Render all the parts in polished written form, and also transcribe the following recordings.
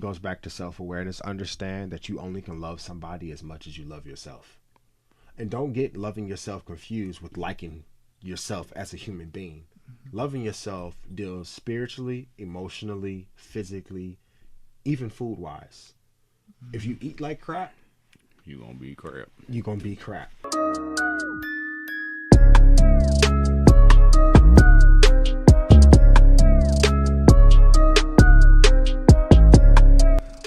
goes back to self-awareness. Understand that you only can love somebody as much as you love yourself. And don't get loving yourself confused with liking yourself as a human being. Loving yourself deals spiritually, emotionally, physically, even food-wise. If you eat like crap, you're going to be crap. You're going to be crap.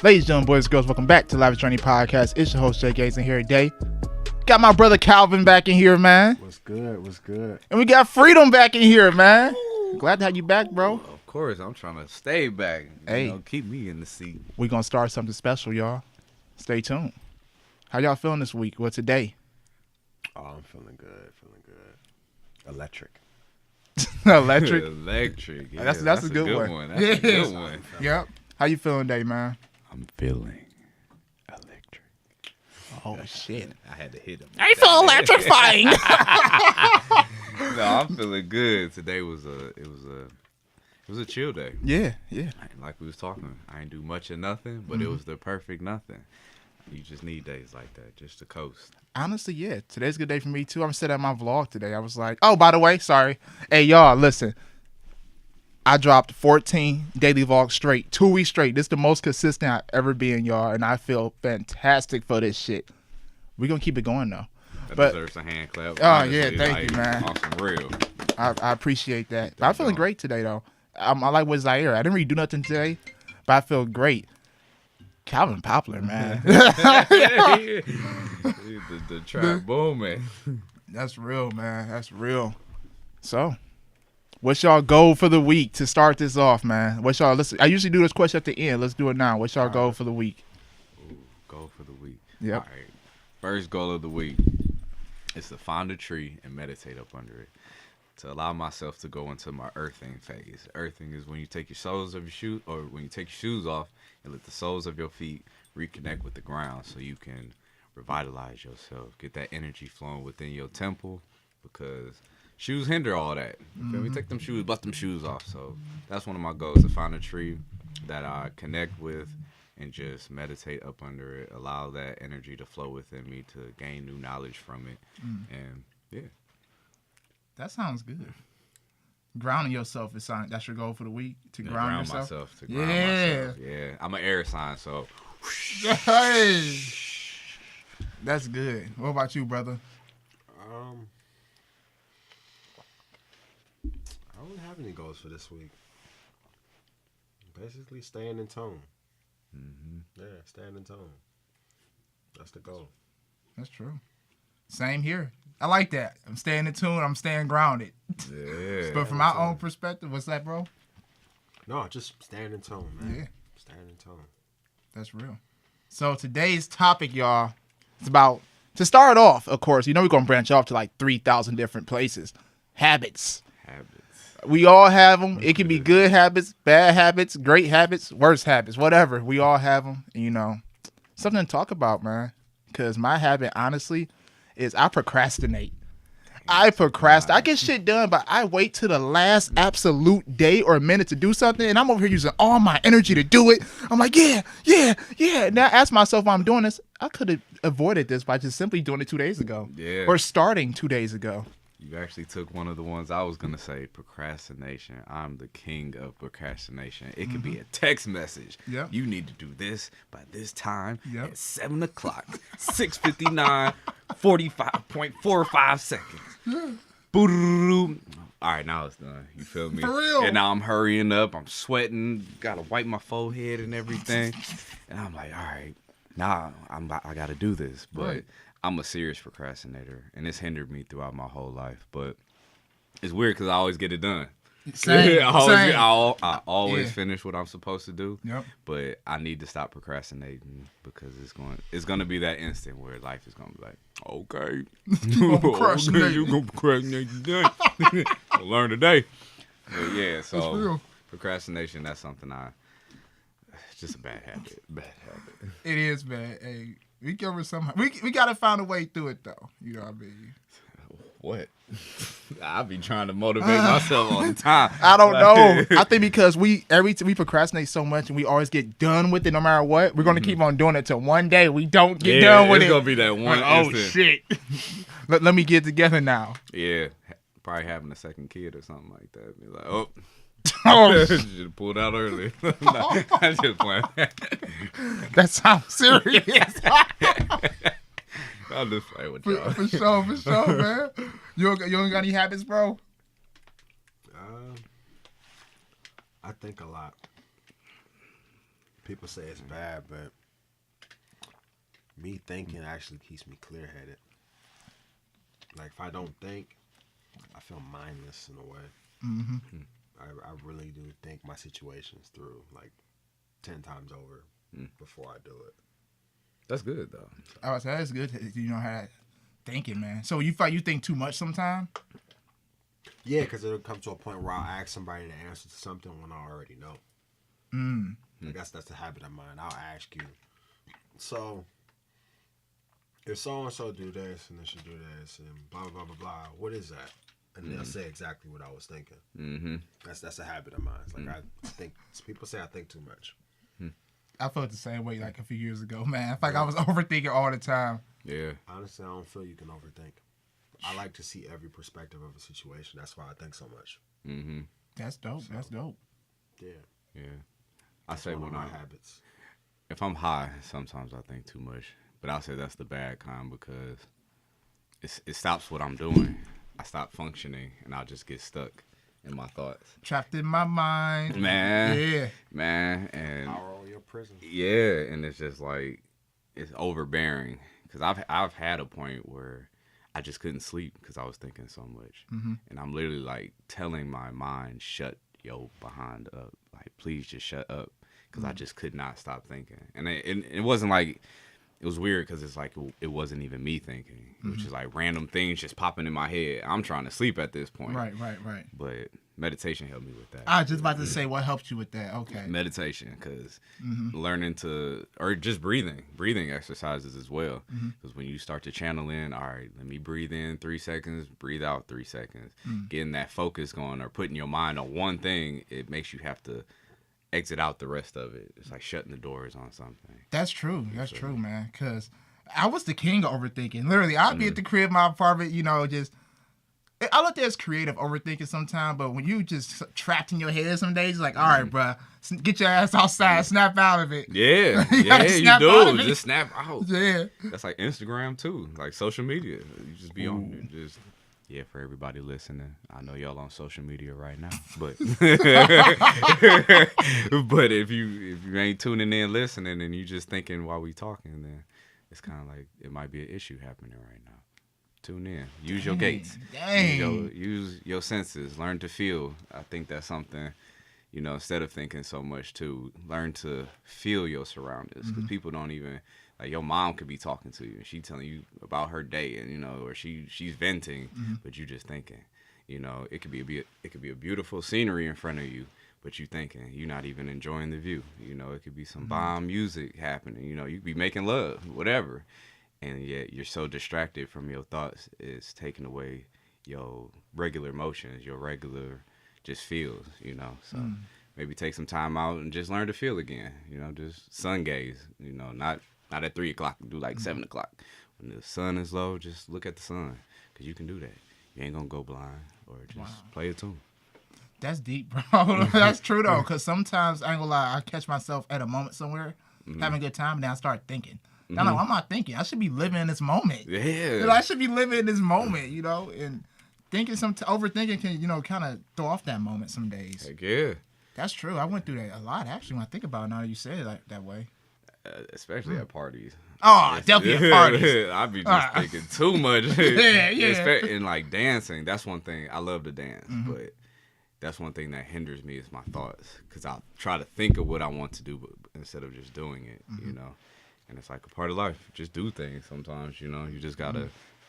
Ladies and gentlemen, boys and girls, welcome back to Lavish Journey podcast. It's your host, Jay Gates, and here today, got my brother Calvin back in here, man. What's good? What's good? And we got Freedom back in here, man. Glad to have you back, bro. Of course, I'm trying to stay back. Keep me in the seat. We're going to start something special, y'all. Stay tuned. How y'all feeling this week? Well, today? Oh, I'm feeling good. Electric. Electric? Electric. Yeah, that's a good one. That's a good one. Yep. How you feeling today, man? I'm feeling electric. Oh, shit. I had to hit him. I feel electrifying. No, I'm feeling good. Today was a chill day. Yeah. Like we was talking, I ain't do much of nothing, but it was the perfect nothing. You just need days like that just to coast. Honestly, yeah. Today's a good day for me, too. I'm sitting at my vlog today. I was like, oh, by the way, sorry. Hey, y'all, listen. I dropped 14 daily vlogs straight, 2 weeks straight. This is the most consistent I've ever been, y'all, and I feel fantastic for this shit. We're going to keep it going, though. That deserves a hand clap. Oh, yeah, thank you, man. On some real. I appreciate that. But I'm feeling great today, though. I like what Zaire. I didn't really do nothing today, but I feel great. Calvin Poplar, man. the trap booming. That's real, man. That's real. So, what's y'all goal for the week to start this off, man? What's y'all? I usually do this question at the end. Let's do it now. What's y'all goal for the week? Ooh, goal for the week. Yep. All right. First goal of the week is to find a tree and meditate up under it. To allow myself to go into my earthing phase. Earthing is when you take your soles of your shoe, or when you take your shoes off and let the soles of your feet reconnect with the ground, so you can revitalize yourself, get that energy flowing within your temple, because shoes hinder all that. You feel me? Take them shoes, bust them shoes off. So that's one of my goals, to find a tree that I connect with and just meditate up under it, allow that energy to flow within me to gain new knowledge from it. And yeah. That sounds good. Grounding yourself is something. That's your goal for the week, to ground yourself. To ground myself. Yeah, I'm an air sign, so. Hey, that's good. What about you, brother? I don't have any goals for this week. Basically, staying in tone. Yeah, staying in tone. That's the goal. That's true. Same here. I like that. I'm staying in tune. I'm staying grounded. Yeah. But from my own perspective, what's that, bro? No, just staying in tone, man. Yeah. Staying in tone. That's real. So today's topic, y'all, it's about, to start off, of course, we're going to branch off to like 3,000 different places. Habits. We all have them. It can be good habits, bad habits, great habits, worse habits, whatever. We all have them. And, something to talk about, man. Because my habit, honestly, is I procrastinate. I get shit done, but I wait till the last absolute day or minute to do something, and I'm over here using all my energy to do it. I'm like, yeah. Now I ask myself why I'm doing this. I could have avoided this by just simply doing it 2 days ago. Yeah. Or starting 2 days ago. You actually took one of the ones I was going to say, procrastination. I'm the king of procrastination. It could be a text message. Yep. You need to do this by this time at 7 o'clock, 6:59, 45.45 seconds. Boo-doo-doo-doo. All right, now it's done. You feel me? For real. And now I'm hurrying up. I'm sweating. Got to wipe my forehead and everything. And I'm like, all right, now I got to do this. But Right. I'm a serious procrastinator, and it's hindered me throughout my whole life. But it's weird because I always get it done. Same. I always finish what I'm supposed to do. Yep. But I need to stop procrastinating, because it's going to be that instant where life is going to be like, okay, You gonna procrastinate. okay, you gonna procrastinate today. We'll learn today. But yeah, That's so real. procrastination, that's something it's just a bad habit. It is, man. Hey, we cover somehow. We got to find a way through it, though. You know what I mean? What? I be trying to motivate myself all the time. I don't know. I think because we procrastinate so much and we always get done with it no matter what. We're gonna keep on doing it till one day we don't get done with it. It's gonna be that one. Oh shit! let me get together now. Yeah, probably having a second kid or something like that. Be like, oh. Should have pulled out early. I just playing. That sounds serious. I'll just play with y'all. For sure, man. You ain't got any habits, bro? I think a lot. People say it's bad, but me thinking actually keeps me clear-headed. Like, if I don't think, I feel mindless in a way. Mm-hmm. I really do think my situations through, like, 10 times over before I do it. That's good, though. I would say that's good. You know how thinking, man. So you find you think too much sometimes? Yeah, because it'll come to a point where I'll ask somebody to answer to something when I already know. I guess that's a habit of mine. I'll ask you. So, if so-and-so do this and they should do this and blah, blah, blah, blah, what is that? And they'll say exactly what I was thinking. Mm-hmm. That's a habit of mine. It's like I think, people say I think too much. I felt the same way like a few years ago, man. I felt like I was overthinking all the time. Yeah. Honestly, I don't feel you can overthink. I like to see every perspective of a situation. That's why I think so much. Mm-hmm. That's dope. So, that's dope. Yeah. Yeah. I say one when of my habits. If I'm high, sometimes I think too much. But I'll say that's the bad kind because it stops what I'm doing. I stop functioning and I'll just get stuck in my thoughts. Trapped in my mind. Man. Yeah. Man. And Power over your prison. Yeah. And it's just like, it's overbearing. Because I've had a point where I just couldn't sleep because I was thinking so much. Mm-hmm. And I'm literally like telling my mind, shut your behind up. Like, please just shut up. Because I just could not stop thinking. And it wasn't like, it was weird because it's like it wasn't even me thinking. It was just like random things just popping in my head. I'm trying to sleep at this point. Right. But meditation helped me with that. I was just about to say, what helped you with that? Okay. Meditation, because learning to, or just breathing exercises as well. Because when you start to channel in, all right, let me breathe in 3 seconds, breathe out 3 seconds. Getting that focus going or putting your mind on one thing, it makes you have to exit out the rest of it. It's like shutting the doors on something. That's true. That's true, man. Because I was the king of overthinking. Literally, I'd be at the crib, my apartment, just. I look at it as creative overthinking sometimes, but when you just trapped in your head some days, it's like, all right, bruh, get your ass outside, snap out of it. Yeah, you do. Just snap out. Yeah. That's like Instagram too, like social media. You just be on it. Just. Yeah, for everybody listening, I know y'all on social media right now, but but if you ain't tuning in, listening, and you just thinking while we talking, then it's kind of like it might be an issue happening right now. Tune in, use your gates, use your senses, learn to feel. I think that's something, instead of thinking so much too, learn to feel your surroundings because people don't even. Like your mom could be talking to you and she telling you about her day and or she's venting, but you just thinking, it could be a beautiful scenery in front of you, but you thinking you're not even enjoying the view. It could be some bomb music happening. You could be making love, whatever, and yet you're so distracted from your thoughts. It's taking away your regular emotions, your regular just feels. So. Maybe take some time out and just learn to feel again. Just sun gaze. Not at 3 o'clock, do like 7 o'clock. When the sun is low, just look at the sun. Because you can do that. You ain't going to go blind or just play a tune. That's deep, bro. That's true, though. Because sometimes, I ain't going to lie, I catch myself at a moment somewhere, having a good time, and then I start thinking. I'm like, I'm not thinking. I should be living in this moment. Yeah. I should be living in this moment, and thinking, overthinking can, kind of throw off that moment some days. Heck yeah. That's true. I went through that a lot, actually, when I think about it now that you say it that way. Especially at parties. Oh, definitely at parties. I be just thinking too much. Yeah. And like dancing, that's one thing. I love to dance, but that's one thing that hinders me is my thoughts. Because I try to think of what I want to do but instead of just doing it, And it's like a part of life. Just do things sometimes, You just got to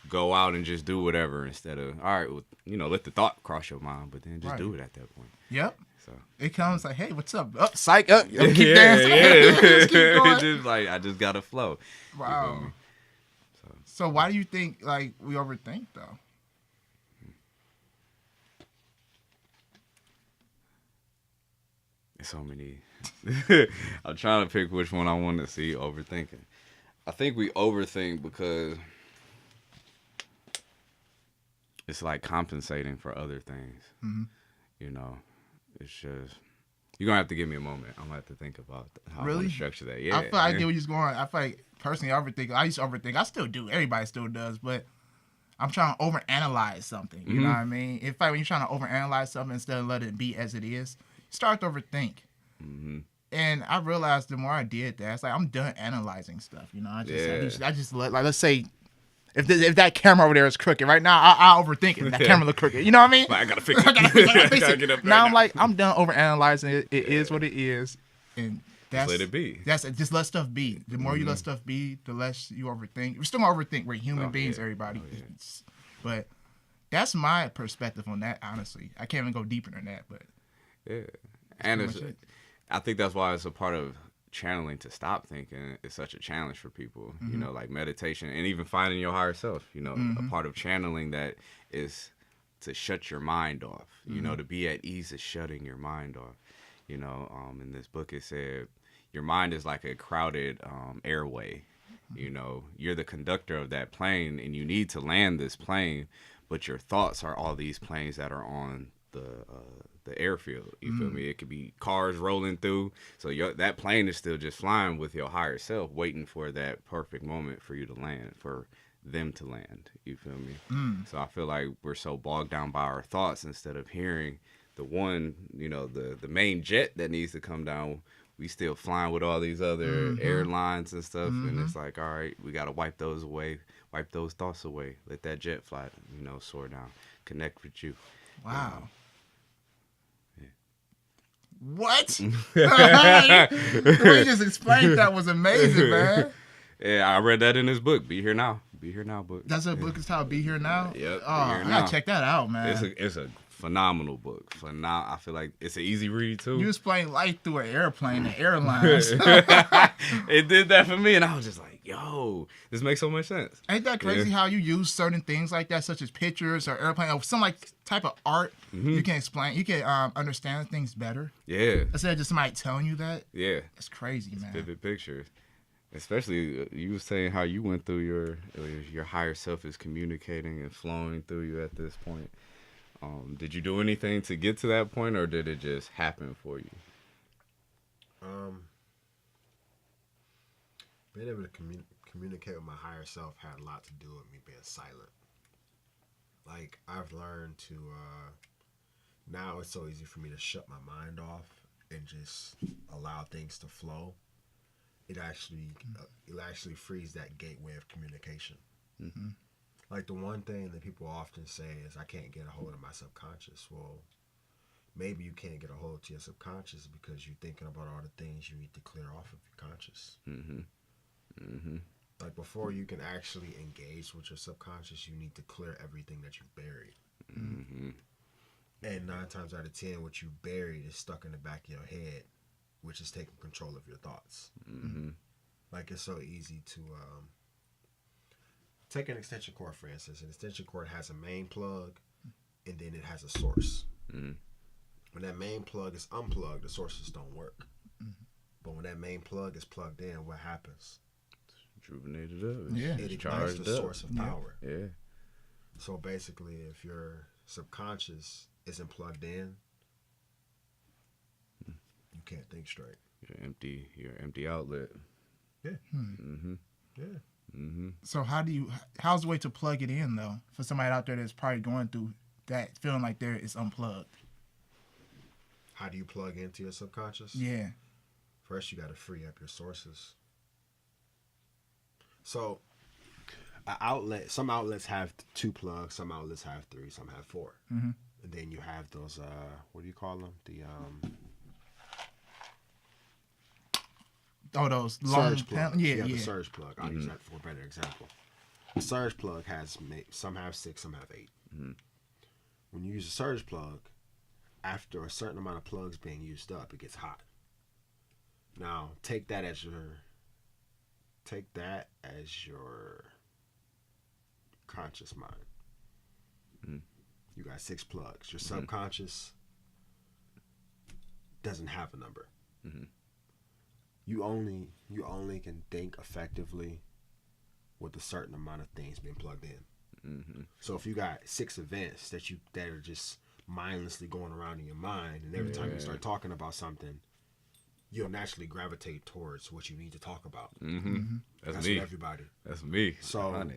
go out and just do whatever instead of, all right, well, let the thought cross your mind, but then just do it at that point. Yep. So it comes like, hey, what's up? Up, psych up. Keep dancing. Just keep going. It's just like I just gotta flow. Wow. So why do you think like we overthink though? There's so many. I'm trying to pick which one I want to see. Overthinking. I think we overthink because it's like compensating for other things. Mm-hmm. You know, it's just you're gonna have to give me a moment. I'm gonna have to think about how I want to structure that. Yeah, I feel I get where you're going. I feel like personally, I overthink. I used to overthink. I still do. Everybody still does, but I'm trying to overanalyze something. You know what I mean? In fact, when you're trying to overanalyze something instead of let it be as it is, you start to overthink. Mm-hmm. And I realized the more I did that, it's like I'm done analyzing stuff. You know, I just let, like, let's say if that camera over there is crooked right now, I overthink it. That camera look crooked. You know what I mean? But I gotta fix it. I gotta get up now right I'm like, I'm done overanalyzing it. It is what it is, and that's just let it be. That's it. Just let stuff be. The more you let stuff be, the less you overthink. We're still gonna overthink. We're human beings, everybody. But that's my perspective on that. Honestly, I can't even go deeper than that. But yeah, and I think that's why it's a part of channeling to stop thinking is such a challenge for people. You know, like meditation and even finding your higher self. You know, a part of channeling that is to shut your mind off. You know, to be at ease is shutting your mind off. You know, in this book it said your mind is like a crowded airway. You know, you're the conductor of that plane, and you need to land this plane, but your thoughts are all these planes that are on the airfield. You feel me? It could be cars rolling through. So that plane is still just flying with your higher self, waiting for that perfect moment for you to land, for them to land. You feel me? So I feel like we're so bogged down by our thoughts instead of hearing the one, you know, the main jet that needs to come down. We still flying with all these other airlines and stuff, and it's like, all right, we gotta wipe those away, wipe those thoughts away, let that jet fly, you know, soar down, connect with you. wow. You know? What? The way you just explained that was amazing, man. Yeah, I read that in his book, Be Here Now. Be Here Now book. That's a book is called Be Here Now? Yep. Oh, I gotta check that out, man. It's a phenomenal book. I feel like it's an easy read too. You explain life through an airplane and airlines. It did that for me, and I was just like, yo, this makes so much sense. Ain't that crazy how you use certain things like that, such as pictures or airplane or some like type of art? You can explain, you can understand things better. Yeah. Instead of just somebody telling you that. Yeah. It's crazy, man. Vivid pictures. Especially you were saying how you went through your higher self is communicating and flowing through you at this point. Did you do anything to get to that point, or did it just happen for you? Being able to communicate with my higher self had a lot to do with me being silent. Like, I've learned to, now it's so easy for me to shut my mind off and just allow things to flow. It actually frees that gateway of communication. Mm-hmm. Like, the one thing that people often say is, I can't get a hold of my subconscious. Well, maybe you can't get a hold to your subconscious because you're thinking about all the things you need to clear off of your conscious. Like, before you can actually engage with your subconscious, you need to clear everything that you buried. And 9 times out of 10, what you buried is stuck in the back of your head, which is taking control of your thoughts. Like, it's so easy to take an extension cord, for instance. An extension cord has a main plug, and then it has a source. When that main plug is unplugged, the sources don't work. But when that main plug is plugged in, what happens? Rejuvenated up. It ignites the source of power. Yeah. So basically, if your subconscious isn't plugged in, you can't think straight. You're an empty outlet. Yeah. Yeah. So how's the way to plug it in though for somebody out there that's probably going through that, feeling like it's unplugged? How do you plug into your subconscious? Yeah. First, you got to free up your sources. So, some outlets have 2 plugs, some outlets have 3, some have 4. And then you have those, what do you call them? Those long surge plugs. Yeah. The surge plug. I'll use that for a better example. The surge plug has, some have 6, some have 8. When you use a surge plug, after a certain amount of plugs being used up, it gets hot. Now, take that as your conscious mind. You got 6 plugs. Your subconscious, doesn't have a number. Mm-hmm. You only can think effectively with a certain amount of things being plugged in. Mm-hmm. So if you got 6 events that are just mindlessly going around in your mind, and every time you start talking about something, you'll naturally gravitate towards what you need to talk about. Mm-hmm. That's me. With everybody. That's me. So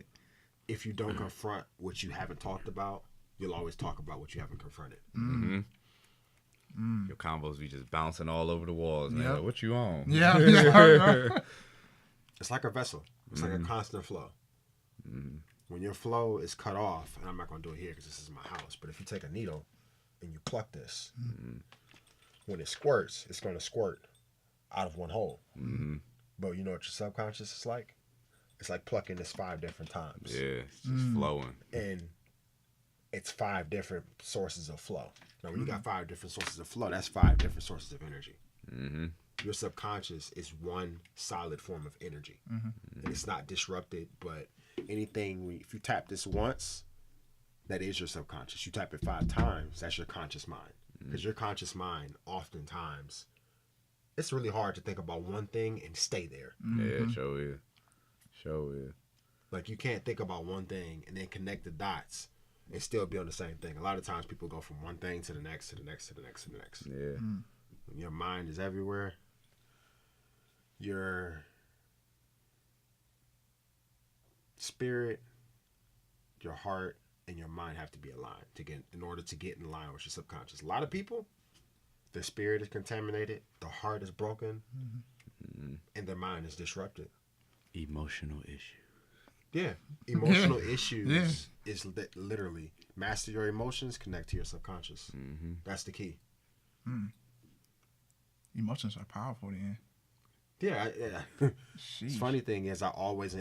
if you don't confront what you haven't talked about, you'll always talk about what you haven't confronted. Mm-hmm. Your combos be just bouncing all over the walls, man. Yep. Like, what you on? Yeah. It's like a vessel. It's like a constant flow. Mm-hmm. When your flow is cut off, and I'm not going to do it here because this is my house, but if you take a needle and you pluck this, when it squirts, it's going to squirt out of one hole. Mm-hmm. But you know what your subconscious is like? It's like plucking this 5 different times. Yeah, it's just flowing. And it's 5 different sources of flow. Now, when you got 5 different sources of flow, that's 5 different sources of energy. Mm-hmm. Your subconscious is one solid form of energy. And it's not disrupted, but anything, if you tap this once, that is your subconscious. You tap it 5 times, that's your conscious mind. Because your conscious mind, oftentimes, it's really hard to think about one thing and stay there. Yeah, sure is. Sure is. Like, you can't think about one thing and then connect the dots and still be on the same thing. A lot of times people go from one thing to the next, to the next, to the next, to the next. Yeah. When your mind is everywhere, your spirit, your heart, and your mind have to be aligned in order to get in line with your subconscious. A lot of people, their spirit is contaminated, the heart is broken, and their mind is disrupted. Emotional issue. Yeah, emotional issues is literally master your emotions, connect to your subconscious. Mm-hmm. That's the key. Emotions are powerful, then. Yeah. Sheesh. Funny thing is, I always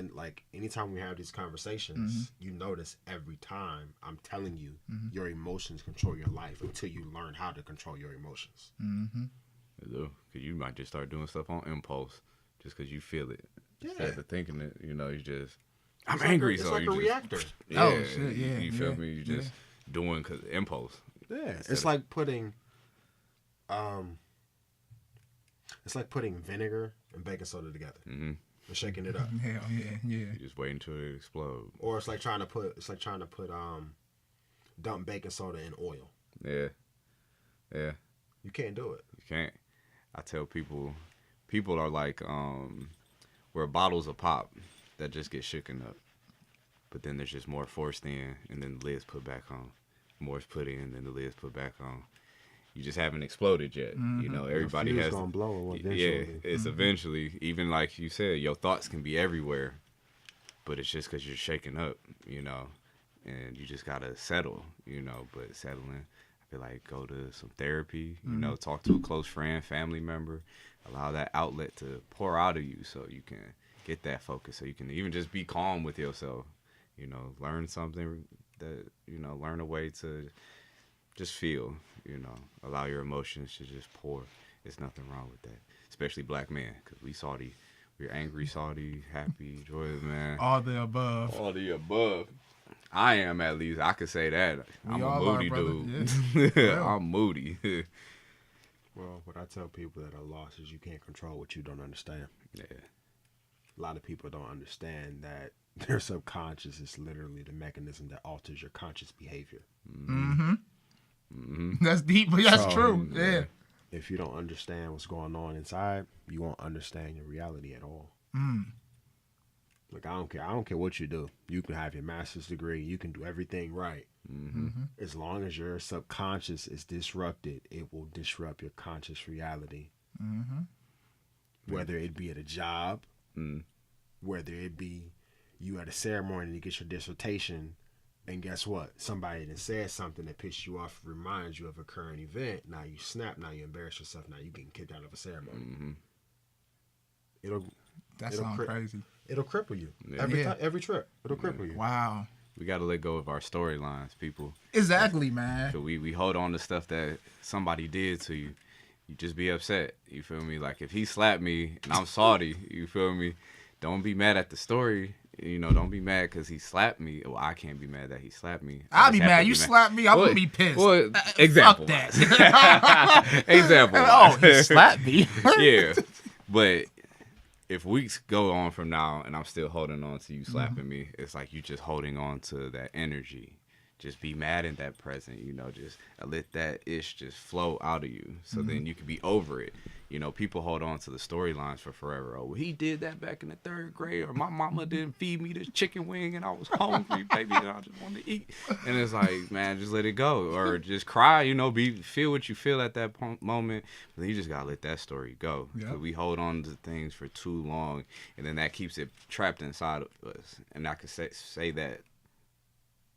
anytime we have these conversations, you notice every time I'm telling you your emotions control your life until you learn how to control your emotions. Mm-hmm. Because you might just start doing stuff on impulse just because you feel it. Yeah. Instead of thinking it, you just, I'm It's angry, It's so like you a just, reactor. Yeah, Oh, shit, yeah, you feel yeah, me? You just doing because impulse. Yeah, it's like putting vinegar and baking soda together Mm-hmm. and shaking it up. Hell yeah. You just wait until it explode. Or it's like trying to put dump baking soda in oil. Yeah. You can't do it. You can't. I tell people are like we're bottles of pop that just get shaken up, but then there's just more forced in, and then the lid's put back on. More is put in, then the lid's put back on. You just haven't exploded yet. Everybody has gonna blow eventually. Yeah, it's eventually. Even like you said, your thoughts can be everywhere, but it's just because you're shaking up, and you just gotta settle, But settling, I feel like go to some therapy, talk to a close friend, family member, allow that outlet to pour out of you, so you can get that focus, so you can even just be calm with yourself, learn something that learn a way to just feel, allow your emotions to just pour. There's nothing wrong with that, especially black men, because we're angry, salty, happy, joyous, man. All the above. All the above. I am, at least. I could say that. I'm a moody dude. Yeah. I'm moody. Well, what I tell people that are lost is you can't control what you don't understand. Yeah. A lot of people don't understand that their subconscious is literally the mechanism that alters your conscious behavior. Mm-hmm. Mm-hmm. That's deep, but that's So, true. Yeah. If you don't understand what's going on inside, you won't understand your reality at all. Like, I don't care what you do. You can have your master's degree. You can do everything right. As long as your subconscious is disrupted, it will disrupt your conscious reality. Whether it be at a job, whether it be you at a ceremony to get your dissertation, and guess what? Somebody that said something that pissed you off, reminds you of a current event. Now you snap. Now you embarrass yourself. Now you getting kicked out of a ceremony. That sounds crazy. It'll cripple you Yeah. every trip. It'll cripple you. Wow. We got to let go of our storylines, people. Exactly, man. So we hold on to stuff that somebody did to you. You just be upset. You feel me? Like, if he slapped me and I'm salty, you feel me? Don't be mad at the story. don't be mad because he slapped me. Well, I can't be mad that he slapped me. I'll be mad. You slapped me, I'm going to be pissed. Well, example. Fuck that. Example. Oh, he slapped me. Yeah. But if weeks go on from now and I'm still holding on to you slapping me, it's like you just holding on to that energy. Just be mad in that present, just let that ish just flow out of you. So then you can be over it. People hold on to the storylines for forever. Oh, well, he did that back in the 3rd grade, or my mama didn't feed me this chicken wing and I was hungry, baby, and I just wanted to eat. And it's like, man, just let it go. Or just cry, feel what you feel at that moment. But then you just got to let that story go. Yep. We hold on to things for too long, and then that keeps it trapped inside of us. And I can say that,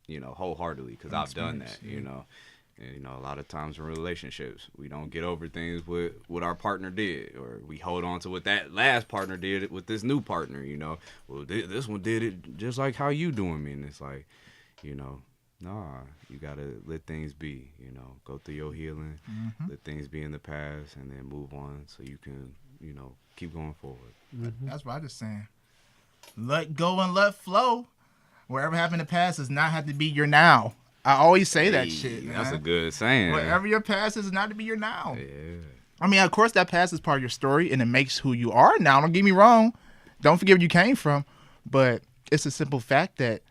wholeheartedly, because I've done that, And, a lot of times in relationships, we don't get over things with what our partner did, or we hold on to what that last partner did with this new partner, Well, this one did it just like how you doing me. And it's like, nah, you got to let things be, go through your healing, let things be in the past, and then move on so you can, keep going forward. That's what I'm just saying. Let go and let flow. Whatever happened in the past does not have to be your now. I always say that shit, man. That's a good saying. Whatever your past is not to be your now. Yeah. I mean, of course, that past is part of your story, and it makes who you are now. Don't get me wrong. Don't forget where you came from. But it's a simple fact that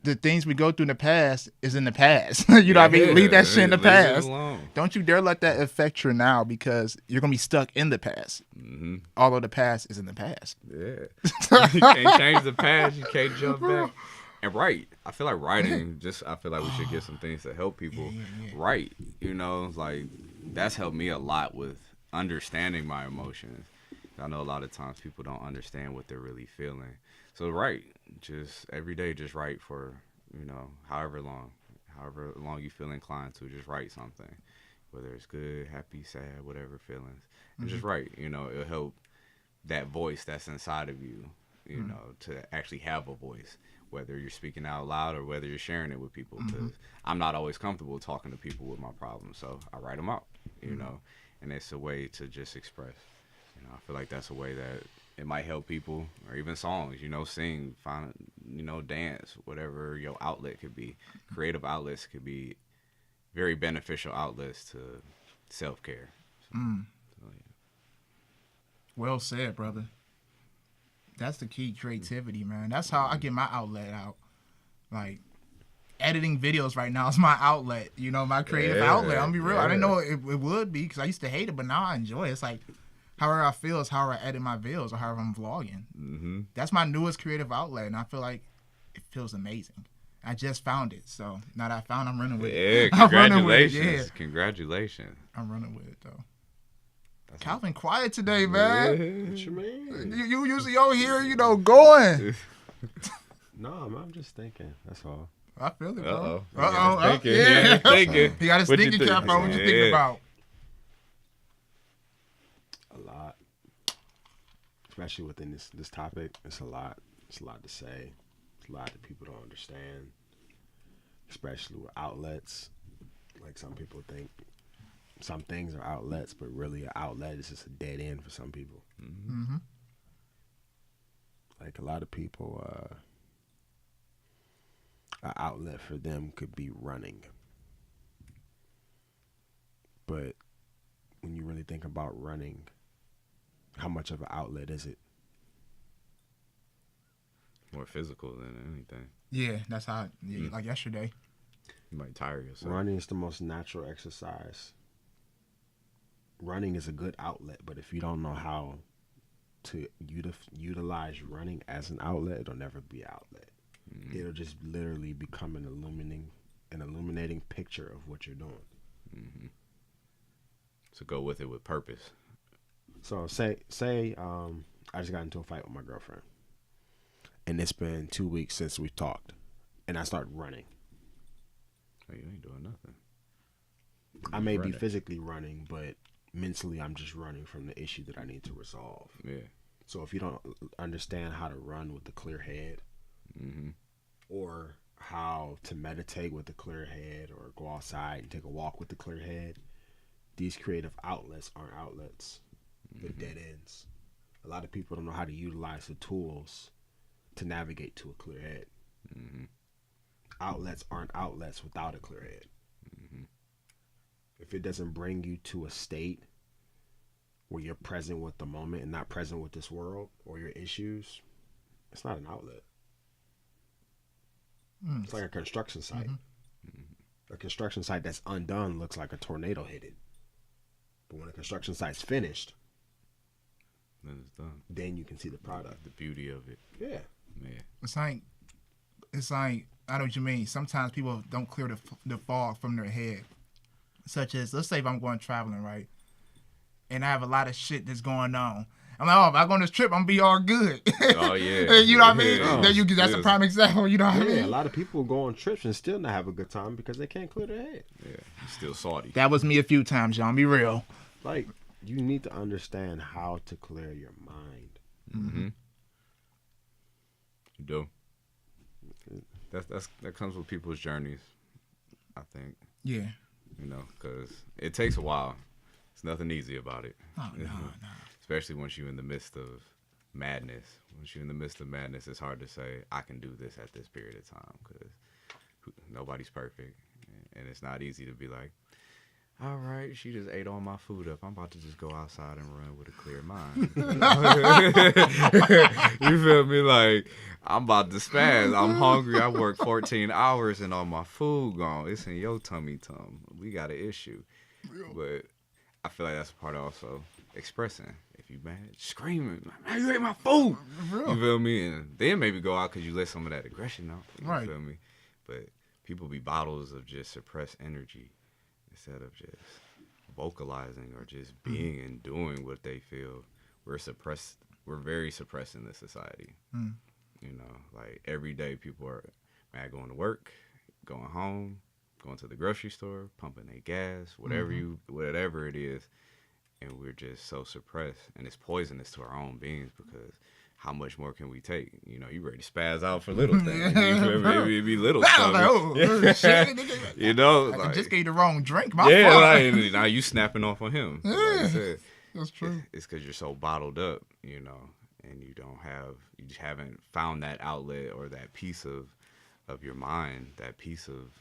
the things we go through in the past is in the past. You know what I mean? Leave that shit in the past. Don't you dare let that affect your now, because you're going to be stuck in the past. Although the past is in the past. Yeah. You can't change the past. You can't jump back. And write. I feel like writing, I feel like we should get some things to help people write. Like that's helped me a lot with understanding my emotions. I know a lot of times people don't understand what they're really feeling. So write. Just every day, just write for, however long you feel inclined to, just write something. Whether it's good, happy, sad, whatever feelings. And just write. It'll help that voice that's inside of you, to actually have a voice. Whether you're speaking out loud or whether you're sharing it with people, because I'm not always comfortable talking to people with my problems, so I write them out, and it's a way to just express. I feel like that's a way that it might help people, or even songs, sing, find, dance, whatever your outlet could be. Creative outlets could be very beneficial outlets to self-care. So, yeah. Well said, brother. That's the key, creativity, man. That's how I get my outlet out. Like, editing videos right now is my outlet. My creative outlet. I'm gonna be real. I didn't know it would be, because I used to hate it, but now I enjoy it. It's like, however I feel is however I edit my videos, or however I'm vlogging. That's my newest creative outlet, and I feel like it feels amazing. I just found it, so now that I found it, I'm running with it. Yeah, congratulations. Congratulations. I'm running with it, though. Calvin quiet today, man. What you mean? You usually over here, going. No, I'm just thinking. That's all. I feel it, bro. Thinking. Yeah. Thinking. He got his thinking cap on. What you thinking about? A lot. Especially within this topic. It's a lot. It's a lot to say. It's a lot that people don't understand. Especially with outlets. Like, some people think some things are outlets, but really an outlet is just a dead end for some people. Like, a lot of people, an outlet for them could be running. But when you really think about running, how much of an outlet is it? More physical than anything. Yeah, that's how, like yesterday. You might tire yourself. Running is the most natural exercise. Running is a good outlet, but if you don't know how to utilize running as an outlet, it'll never be an outlet. It'll just literally become an illuminating picture of what you're doing. So go with it with purpose. So say I just got into a fight with my girlfriend, and it's been 2 weeks since we talked, and I start running. Oh, you ain't doing nothing. I may be physically running, but mentally I'm just running from the issue that I need to resolve. Yeah. So if you don't understand how to run with a clear head, or how to meditate with a clear head, or go outside and take a walk with a clear head, these creative outlets aren't outlets. They're dead ends. A lot of people don't know how to utilize the tools to navigate to a clear head. Mm-hmm. Outlets aren't outlets without a clear head. Mm-hmm. If it doesn't bring you to a state where you're present with the moment and not present with this world or your issues, it's not an outlet. It's like a construction site. Mm-hmm. A construction site that's undone looks like a tornado hit it. But when a construction site's finished, Then it's done. then you can see the product. The beauty of it. Yeah. Yeah. It's like I know what you mean. Sometimes people don't clear the fog from their head. Such as, let's say if I'm going traveling, right? And I have a lot of shit that's going on. I'm like, oh, if I go on this trip, I'm going to be all good. Oh, yeah. You know what I mean? Yeah. That's a prime example. You know what I mean? A lot of people go on trips and still not have a good time because they can't clear their head. Yeah. He's still salty. That was me a few times, y'all. Be real. Like, you need to understand how to clear your mind. Mm-hmm. You do. That comes with people's journeys, I think. Yeah. You know, because it takes a while. There's nothing easy about it. Oh, no. Especially once you're in the midst of madness. Once you're in the midst of madness, it's hard to say, I can do this at this period of time, because nobody's perfect. And it's not easy to be like, all right, she just ate all my food up. I'm about to just go outside and run with a clear mind. You feel me? Like, I'm about to spaz. I'm hungry. I work 14 hours and all my food gone. It's in your tummy. We got an issue. But I feel like that's part of also expressing. If you mad, screaming, man, you ate my food. You feel me? And then maybe go out because you let some of that aggression out. You feel me? But people be bottles of just suppressed energy instead of just vocalizing or just being and doing what they feel. We're suppressed. We're very suppressed in this society. You know, like every day people are mad going to work, going home, going to the grocery store, pumping their gas, whatever it is. And we're just so suppressed. And it's poisonous to our own beings because how much more can we take? You know, you ready to spaz out for little things. Maybe it be little stuff. Like, shit. You know, I like, just gave you the wrong drink. My yeah, fault. like, now you snapping off on him. Like I said, that's true. It's because you're so bottled up, you know, and you just haven't found that outlet or that piece of your mind, that piece of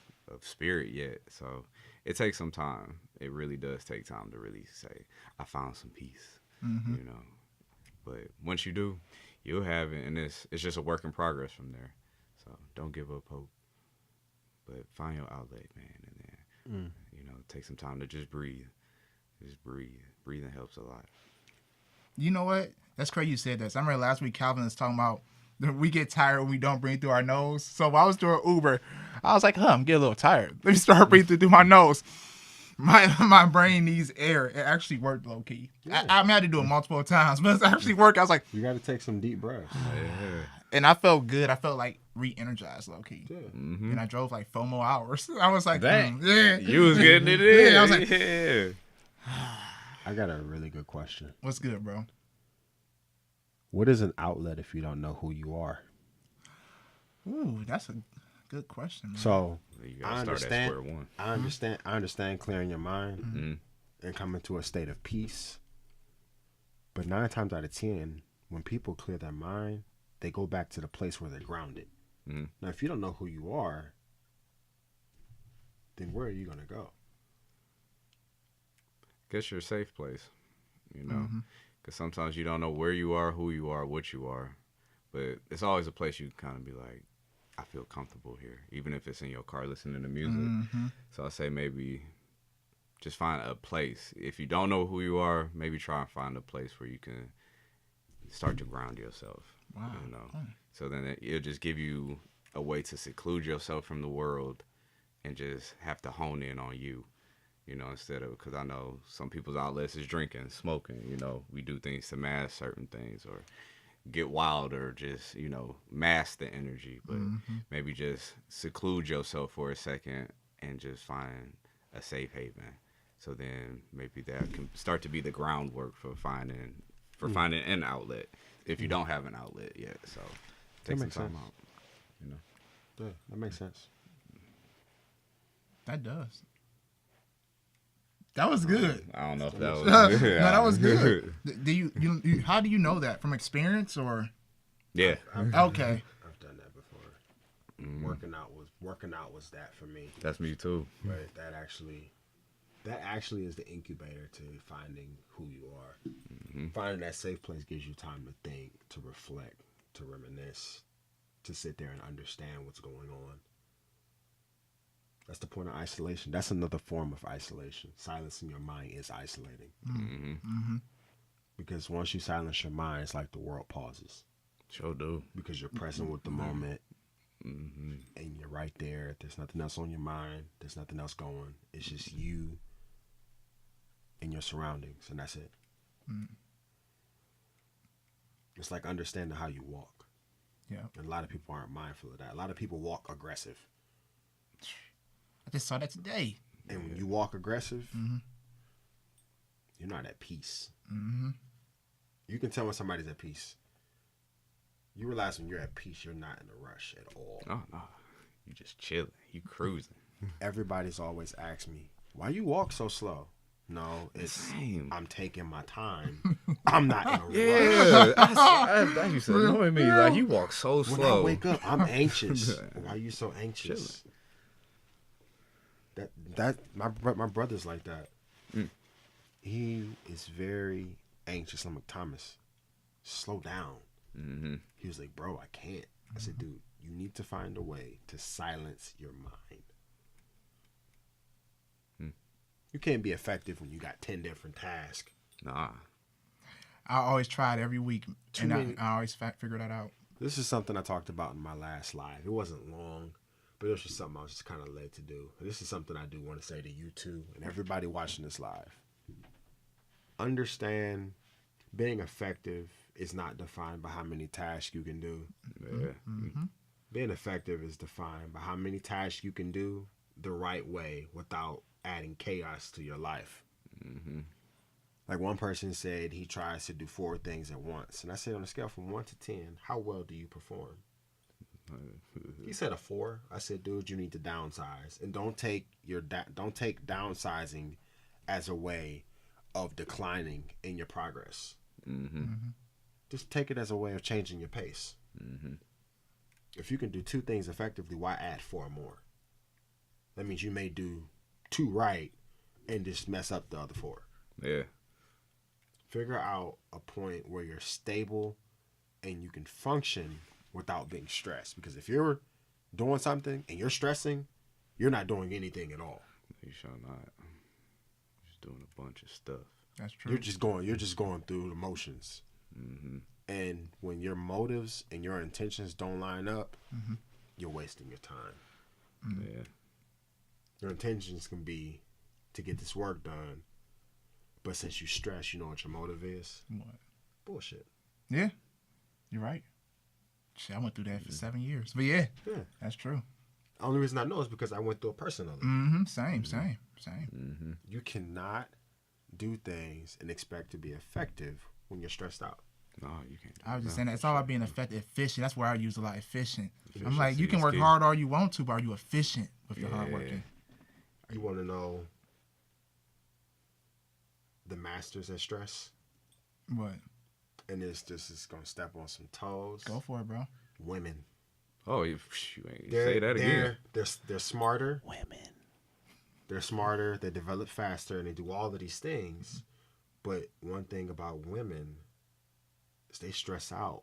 spirit yet. So it takes some time. It really does take time to really say, I found some peace, you know. But once you do, you'll have it, and it's just a work in progress from there. So don't give up hope, but find your outlet, man, and then you know, take some time to just breathe. Just breathe. Breathing helps a lot. You know what? That's crazy you said that. I remember last week Calvin was talking about we get tired when we don't breathe through our nose. So while I was doing Uber, I was like, I'm getting a little tired. Let me start breathing through my nose. My brain needs air. It actually worked low key. Yeah. I had to do it multiple times, but it actually worked. I was like, you got to take some deep breaths. Yeah. And I felt good. I felt like re-energized low key. Yeah. Mm-hmm. And I drove like 4 more hours. I was like, Dang. yeah. You was getting it in. Yeah, I was like, yeah. I got a really good question. What's good, bro? What is an outlet if you don't know who you are? Ooh, that's a good question, man. So You I gotta start at square one. I understand clearing your mind and coming to a state of peace. But 9 times out of 10, when people clear their mind, they go back to the place where they're grounded. Now, if you don't know who you are, then where are you going to go? Guess your safe place, you know, because sometimes you don't know where you are, who you are, what you are, but it's always a place you can kind of be like, I feel comfortable here, even if it's in your car listening to music. So I say maybe just find a place. If you don't know who you are, maybe try and find a place where you can start to ground yourself. Wow. You know, so then it'll just give you a way to seclude yourself from the world and just have to hone in on you. You know, instead of, because I know some people's outlets is drinking, smoking. You know, we do things to mask certain things or get wild or just, you know, mask the energy. But maybe just seclude yourself for a second and just find a safe haven. So then maybe that can start to be the groundwork for finding an outlet if you don't have an outlet yet. So take some time out. You know. Yeah, that makes sense. That does. That was good. I don't know if that was No, that was good. Do you how do you know that? From experience or? Yeah. Okay. I've done that before. Mm-hmm. Working out was that for me. That's me too. But that actually is the incubator to finding who you are. Mm-hmm. Finding that safe place gives you time to think, to reflect, to reminisce, to sit there and understand what's going on. That's the point of isolation. That's another form of isolation. Silencing your mind is isolating. Mm-hmm. Mm-hmm. Because once you silence your mind, it's like the world pauses. Sure do. Because you're present with the moment. Mm-hmm. And you're right there. There's nothing else on your mind. There's nothing else going. It's just you and your surroundings. And that's it. Mm. It's like understanding how you walk. Yeah. And a lot of people aren't mindful of that. A lot of people walk aggressive. I just saw that today. And when you walk aggressive, Mm-hmm. you're not at peace. Mm-hmm. You can tell when somebody's at peace. You realize when you're at peace, you're not in a rush at all. Oh, no. You just chilling. You cruising. Everybody's always asked me, why you walk so slow? No, it's Same. I'm taking my time. I'm not in a rush. Yeah. That used to annoy me. Like, you walk so When slow. I wake up, I'm anxious. Why are you so anxious? My brother's like that. Mm. He is very anxious. I'm like, Thomas, slow down. Mm-hmm. He was like, bro, I can't. I said, dude, you need to find a way to silence your mind. You can't be effective when you got 10 different tasks. Nah. I always try it every week, Too and many- I always figure that out. This is something I talked about in my last live. It wasn't long, but it was just something I was just kind of led to do. And this is something I do want to say to you too and everybody watching this live. Understand being effective is not defined by how many tasks you can do. Yeah. Mm-hmm. Being effective is defined by how many tasks you can do the right way without adding chaos to your life. Mm-hmm. Like one person said he tries to do 4 things at once. And I said on a scale from 1 to 10, how well do you perform? He said a 4. I said, dude, you need to downsize. And don't take downsizing as a way of declining in your progress. Mm-hmm. Mm-hmm. Just take it as a way of changing your pace. Mm-hmm. If you can do 2 things effectively, why add 4 more? That means you may do 2 right and just mess up the other 4. Yeah. Figure out a point where you're stable and you can function without being stressed. Because if you're doing something and you're stressing, you're not doing anything at all. You sure not. Just doing a bunch of stuff. That's true. You're just going through the motions. Mm-hmm. And when your motives and your intentions don't line up, Mm-hmm. you're wasting your time. Yeah. Your intentions can be to get this work done, but since you stress, you know what your motive is? What? Bullshit. Yeah, you're right. Shit, I went through that for 7 years. But yeah, Yeah. that's true. The only reason I know is because I went through it personally. Mm-hmm. Same. Mm-hmm. You cannot do things and expect to be effective when you're stressed out. No, you can't. I was just saying that it's all about being efficient. That's where I use a lot. Efficient. I'm like, Efficiency you can is work key. hard all you want to, but are you efficient with your hard Yeah. working? You want to know the masters at stress? What? And this is going to step on some toes. Go for it, bro. Women. Oh, you ain't say that again. They're smarter. Women. They're smarter. They develop faster, and they do all of these things. But one thing about women is they stress out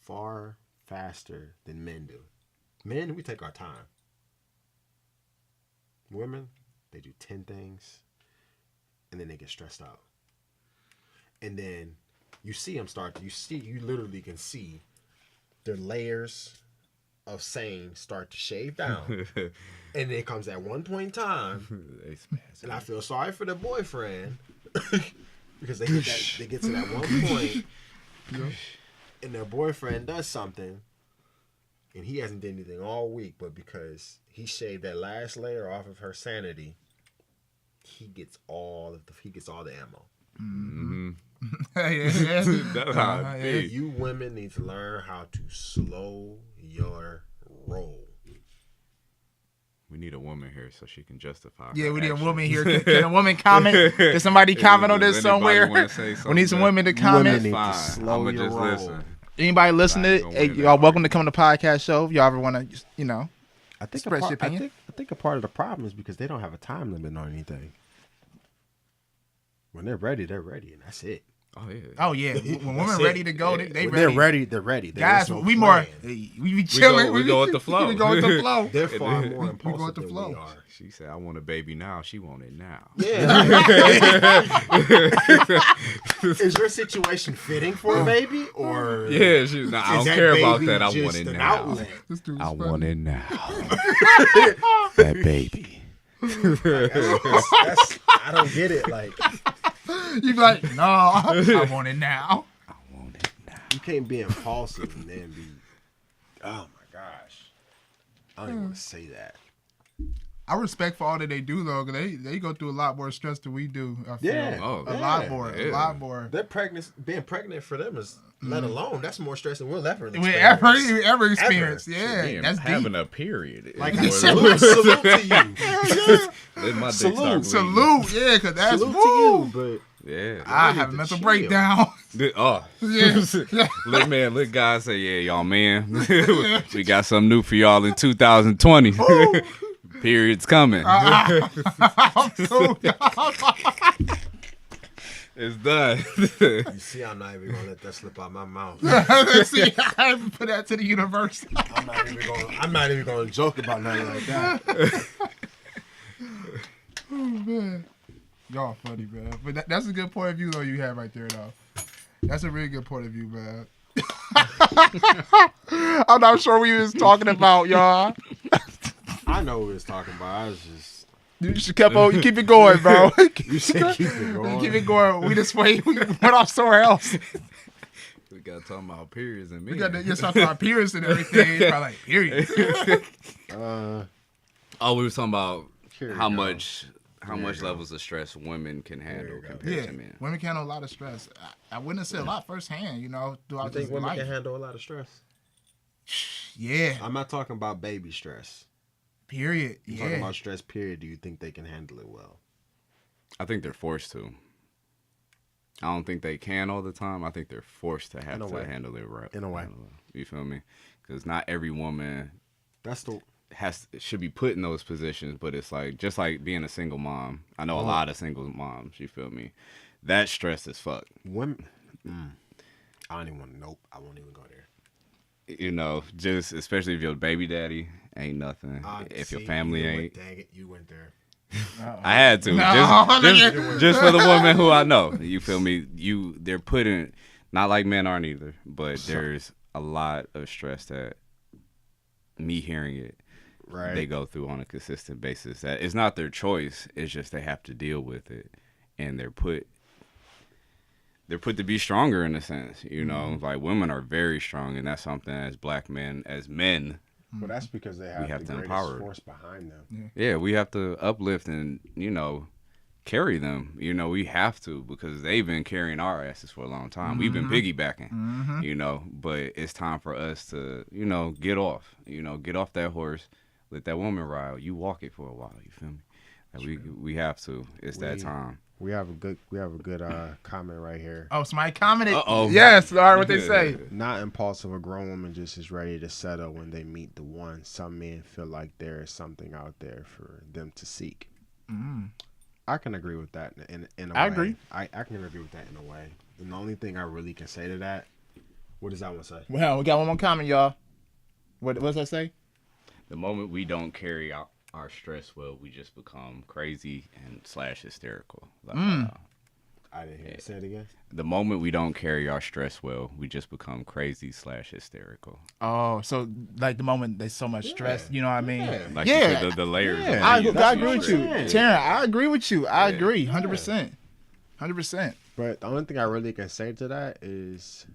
far faster than men do. Men, we take our time. Women, they do 10 things, and then they get stressed out. And then you see them you literally can see their layers of same start to shave down. And it comes at one point in time, They spaz and I out. feel sorry for the boyfriend because they get to that one point, and their boyfriend does something, and he hasn't done anything all week, but because he shaved that last layer off of her sanity, he gets all the ammo. Mm-hmm. yeah. That's how Uh-huh, it yeah. be. You women need to learn how to slow your roll. We need a woman here so she can justify. Yeah, her we need a actions. woman here. Can a woman comment? Can somebody comment on this Does anybody somewhere? wanna say We need some something? women to Women comment. need to Fine. slow I'ma your just roll. listen. Anybody listening, gonna hey, win y'all that welcome to come to the podcast show. If y'all ever want to, I think express your opinion. I think a part of the problem is because they don't have a time limit on anything. When they're ready, and that's it. Oh yeah. Oh yeah, when women That's ready it. to go, Yeah. they When ready. They're ready. There Guys, is no we plan. more we be chilling. We go with the flow. We go with the flow. They're far more go with impulsive the than flow. we are. She said, "I want a baby now." She want it now. Yeah. Is your situation fitting for a baby, or Yeah, she's not. I is don't that care about baby that. I want just it an now. outlet? This dude's I funny. want it now. That baby. That's, I don't get it. Like, You be like, no, I want it now. I want it now. you can't be impulsive and then be. Oh my gosh, I don't even want to say that. I respect for all that they do though, because they go through a lot more stress than we do. I feel. Yeah. Oh, a yeah. lot more, a Yeah. lot more. They're pregnant. Being pregnant for them is, let alone, that's more stress than we'll ever We experience. ever experienced, yeah, Damn, that's having deep. a period. Like, is salute more than- to you. Let my dick Salute. start bleeding. Salute, yeah, because that's Salute to woo. you, but Yeah. I need have a to mental chill. breakdown. Oh. Yeah. Let guys say, yeah, y'all, man. We got something new for y'all in 2020. Period's coming. I'm so It's done. you see, I'm not even gonna let that slip out my mouth. See, I haven't put that to the universe. I'm not even gonna joke about nothing like that. Oh man, y'all funny, man. But that's a good point of view though you have right there though. That's a really good point of view, man. I'm not sure what you was talking about, y'all. I know what we was talking about. I was just. You just keep it going, bro. You said keep it going. Keep it going. We just went off somewhere else. We got talking about periods and me. We got to get something about periods and everything. Probably like period. Oh, we were talking about Here we how go. much Here we go. levels of stress women can handle we go. compared Yeah, to men. women can handle a lot of stress. I witnessed it a lot firsthand, I throughout think this women life. can handle a lot of stress. Yeah, I'm not talking about baby stress. period. I'm Yeah. talking about stress, period. Do you think they can handle it well? I think they're forced to. I don't think they can all the time. I think they're forced to have In a to way. handle it right. In a way. You feel me? Because not every woman That's the. should be put in those positions, but it's like just like being a single mom. I know a lot of single moms. You feel me? That stress is fuck. Women. I don't even want to. Nope. I won't even go there. You know, just especially if your baby daddy ain't nothing. If your family ain't. Dang it, you went there. I had to. Just for the woman who I know. You feel me? They're putting, not like men aren't either, but there's a lot of stress that me hearing it, Right. they go through on a consistent basis. That it's not their choice. It's just they have to deal with it, and they're put to be stronger in a sense. You know, like women are very strong, and that's something as black men, as men. But that's because they have have the to greatest empower. force behind them. Yeah, we have to uplift and, carry them. We have to, because they've been carrying our asses for a long time. We've been piggybacking, but it's time for us to, get off. Get off that horse, let that woman ride. You walk it for a while, you feel me? Like we have to. It's that time. We have a good comment right here. Oh, somebody commented. Uh-oh. Yes, all right, what they say. Not impulsive. A grown woman just is ready to settle when they meet the one. Some men feel like there is something out there for them to seek. I can agree with that in a way. I agree. I can agree with that in a way. And the only thing I really can say to that, what does that one say? Well, we got one more comment, y'all. What does that say? The moment we don't carry out our stress well, we just become crazy and / hysterical. Like, I didn't hear it. Say it again. the moment we don't carry our stress well, we just become crazy / hysterical. Oh, so like the moment there's so much stress, you know what I mean? Yeah. Like you said, the layers. Yeah. of I layers. agree with you, Taryn. I agree with you. I agree, 100%, 100%. But the only thing I really can say to that is,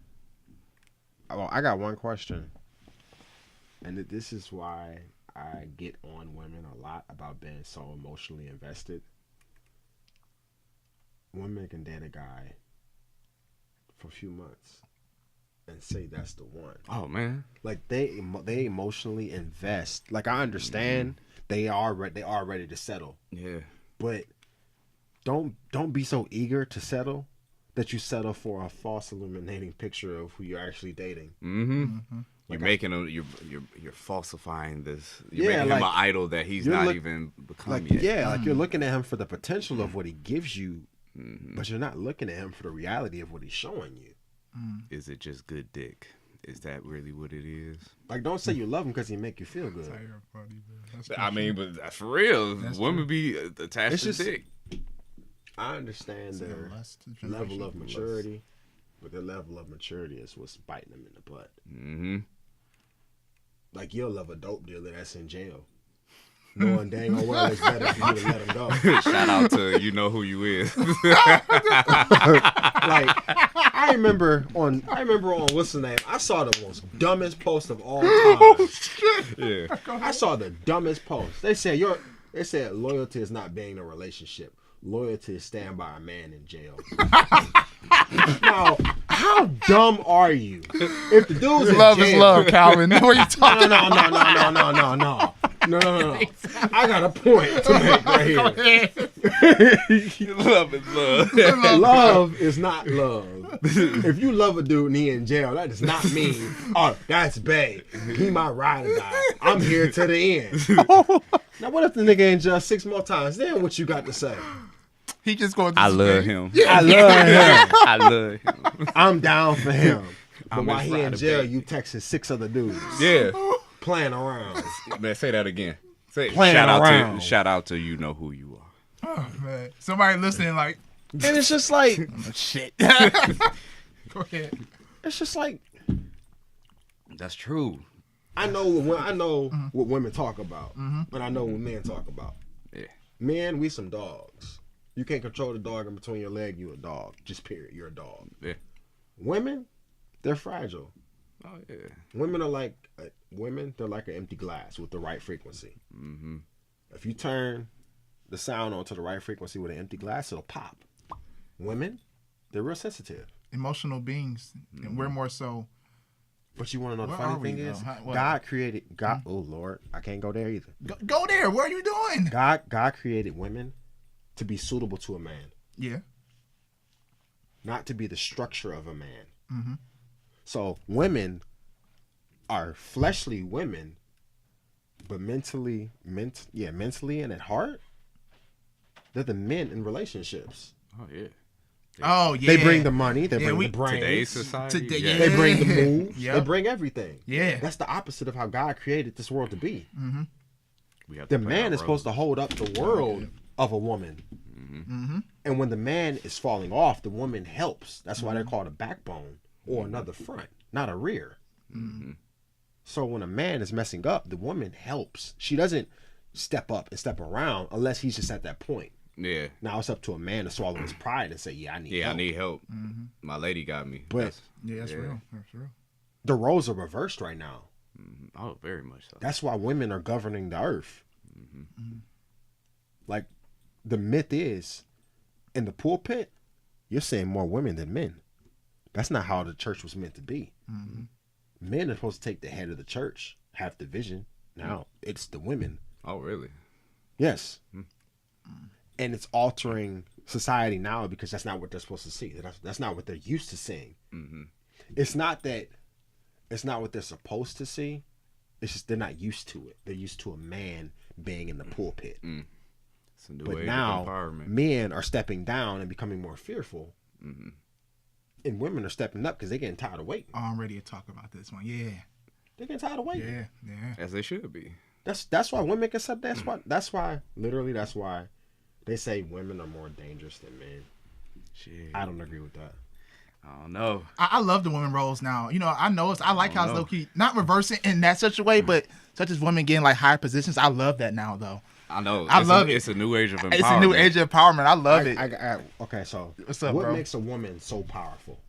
I got one question, and this is why I get on women a lot about being so emotionally invested. Women can date a guy for a few months and say that's the one. Oh man, Like they emotionally invest. Like I understand they are ready to settle, yeah. but don't be so eager to settle that you settle for a false illuminating picture of who you're actually dating. You're making him. You're falsifying this. You're making him an idol that he's not even become yet. Yeah, like you're looking at him for the potential of what he gives you, but you're not looking at him for the reality of what he's showing you. Is it just good dick? Is that really what it is? Like, don't say you love him because he make you feel good. I mean, but that's for real. Women be attached to dick. I understand their level of maturity, but their level of maturity is what's biting them in the butt. Like, you'll love a dope dealer that's in jail, knowing dang on well it's better for you to let him go. Shout out to you know who you is. Like, I remember on what's the name? I saw the most dumbest post of all time. Yeah. I saw the dumbest post. They said loyalty is not being in a relationship. Loyalty is staying by a man in jail. Now, how dumb are you? If the dude's in love jail, is love, Calvin. What are you talking no. I got a point to make right here. Love is love. Love is not love. If you love a dude and he in jail, that does not mean, oh, that's bae. He my ride or die. I'm here to the end. Now, what if the nigga in jail 6 more times? Then what you got to say? He just going to I love him. I love him. I love him. I'm down for him. But I'm while his he in ride or jail, die. you texting 6 other dudes. Yeah. Playing around. Man, say that again. Say Playing around. Shout out to you know who you are. Oh, man. Somebody listening like, And it's just like, shit. Go ahead. it's just like, That's true. I know what women talk about, but I know what men talk about. Yeah. Men, we some dogs. You can't control the dog in between your leg, you a dog. Just period, you're a dog. Yeah. Women, they're fragile. Oh yeah. Women are like they're like an empty glass with the right frequency. If you turn the sound onto the right frequency with an empty glass, it'll pop. Women, they're real sensitive. Emotional beings. And we're more so. But you want to know the Where are funny we, thing is, though? What? God created God. Oh Lord, I can't go there either. Go there. What are you doing? God created women to be suitable to a man, Yeah. not to be the structure of a man. So women are fleshly women, but mentally and at heart, they're the men in relationships. Oh yeah. Oh, yeah. They bring the money. They bring we- the brains. Today's society. Yeah. They bring the moves. Yeah. They bring everything. Yeah. That's the opposite of how God created this world to be. We have to The play man our is supposed to roles. hold up the world of a woman. And when the man is falling off, the woman helps. That's why they're called a backbone or another front, not a rear. So when a man is messing up, the woman helps. She doesn't step up and step around unless he's just at that point. Yeah. Now it's up to a man to swallow his pride and say, yeah, I need help. I need help. My lady got me. But Yeah, that's real. That's real. the roles are reversed right now. Oh, very much so. That's why women are governing the earth. Like, the myth is, in the pulpit, you're seeing more women than men. That's not how the church was meant to be. Men are supposed to take the head of the church, have the vision. Now, it's the women. Oh, really? Yes. And it's altering society now because that's not what they're supposed to see. That's not what they're used to seeing. It's not what they're supposed to see. It's just they're not used to it. They're used to a man being in the pulpit. It's a new But age now of empowerment. men are stepping down and becoming more fearful. And women are stepping up because they're getting tired of waiting. Oh, I'm ready to talk about this one. Yeah. They're getting tired of waiting. Yeah. Yeah. As they should be. That's why women can step. That's why they say women are more dangerous than men. Shit. I don't agree with that. I don't know. I love the women roles now. You know, I like how it's low key, not reversing in that such a way, but such as women getting like higher positions. I love that now, though. I know. I love it. It's a new age of empowerment. It's a new age of empowerment. I love it. Okay, so What's up, what bro? makes a woman so powerful?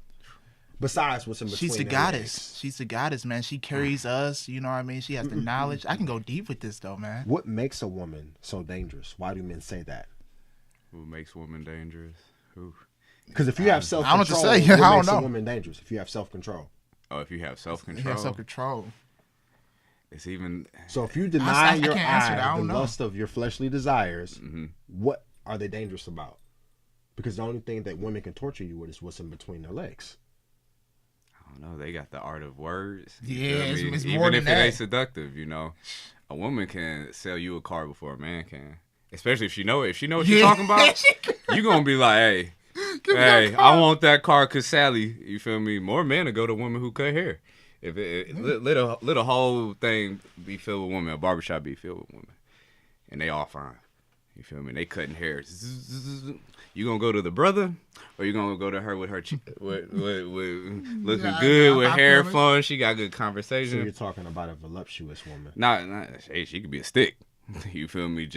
Besides what's in between She's the their goddess. legs? She's the goddess, man. She carries us. You know what I mean? She has the knowledge. I can go deep with this, though, man. What makes a woman so dangerous? Why do men say that? Who makes women dangerous? Who? Because if you have self-control, I don't know what to say. what I don't makes a know. woman dangerous? If you have self-control. Oh, if you have You self-control. have self-control. It's even. So if you deny I your can't answer that. I eye the don't know. lust of your fleshly desires, what are they dangerous about? Because the only thing that women can torture you with is what's in between their legs. I don't know. They got the art of words. Yeah, it's Even more than if that. it ain't seductive, you know, a woman can sell you a car before a man can. Especially if she know it. If she know what you're talking about, you gonna be like, hey, I want that car because Sally. You feel me? More men will go to women who cut hair. If let a whole thing be filled with women, a barbershop be filled with women, and they all fine. You feel me? They cutting hair. You gonna go to the brother, or you gonna go to her with her with looking good with hair flowing? She got good conversation. So you're talking about a voluptuous woman. Not hey, she could be a stick. You feel me?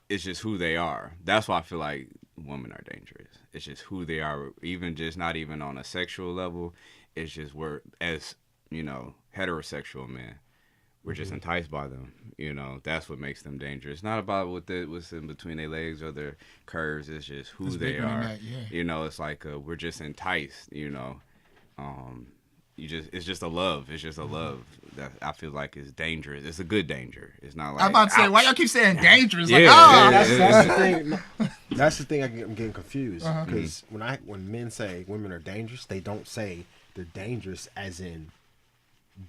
It's just who they are. That's why I feel like women are dangerous. It's just who they are. Even just not even on a sexual level. It's just we're as heterosexual men. We're just enticed by them, That's what makes them dangerous. It's not about what's in between their legs or their curves. It's just who they are. That, yeah. It's like we're just enticed. It's just a love. It's just a love that I feel like is dangerous. It's a good danger. It's not like I'm about to say, why y'all keep saying dangerous? Yeah, Like, that's the thing. That's the thing. I'm getting confused because when men say women are dangerous, they don't say they're dangerous as in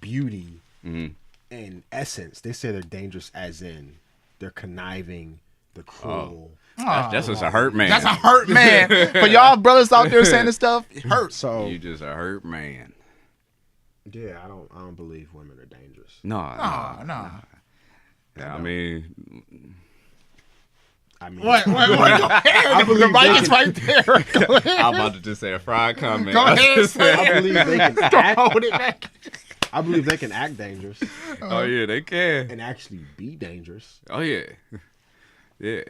beauty. Mm-hmm. In essence, they say they're dangerous as in they're conniving, they're cruel. That's just a hurt man. That's a hurt man. For y'all brothers out there saying this stuff, it hurts. So you just a hurt man. Yeah, I don't believe women are dangerous. No. Yeah, I mean, what? Go ahead. The mic is right there. Go ahead. I'm about to just say a fried comment. Go ahead. I believe they can act. Hold it back. I believe they can act dangerous Oh yeah, they can. and actually be dangerous. Oh yeah, yeah.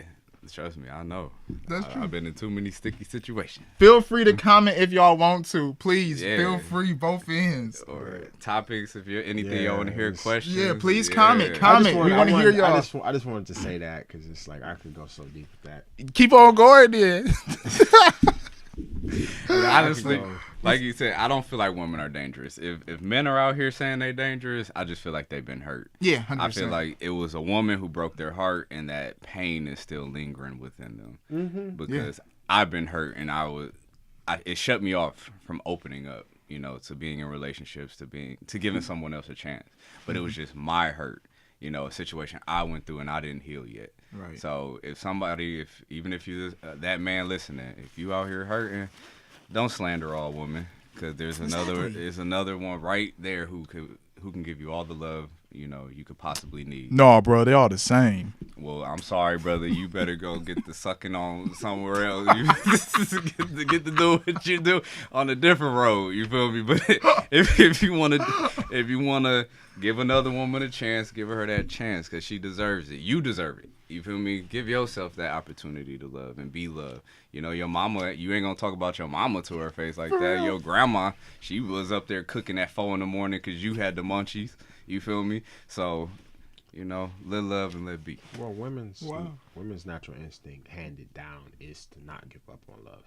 Trust me, I know. That's true. I've been in too many sticky situations. Feel free to comment if y'all want to. Please, Yeah. feel free, both ends. Or topics, if you're anything y'all want to hear, Yes. questions. Yeah, please comment. I Comment. just We wanna hear y'all. I just wanted to say that because it's like I could go so deep with that. Keep on going then. Honestly, go. like you said, I don't feel like women are dangerous. If men are out here saying they're dangerous, I just feel like they've been hurt. Yeah, 100%. I feel like it was a woman who broke their heart, and that pain is still lingering within them. Mm-hmm. Because I've been hurt, and it shut me off from opening up, to being in relationships, to giving someone else a chance. But it was just my hurt, a situation I went through and I didn't heal yet. Right. So even if you that man listening, if you out here hurting, don't slander all women, because there's another one right there who can give you all the love you could possibly need. No, bro, they all the same. Well, I'm sorry, brother. You better go get the sucking on somewhere else. You get to do what you do on a different road. You feel me? But if you wanna give another woman a chance, give her that chance, because she deserves it. You deserve it. You feel me? Give yourself that opportunity to love and be loved. Your mama, you ain't gonna talk about your mama to her face like that. Your grandma, she was up there cooking at 4 a.m. because you had the munchies. You feel me? So, let love and let be. Well, women's natural instinct, handed down, is to not give up on love.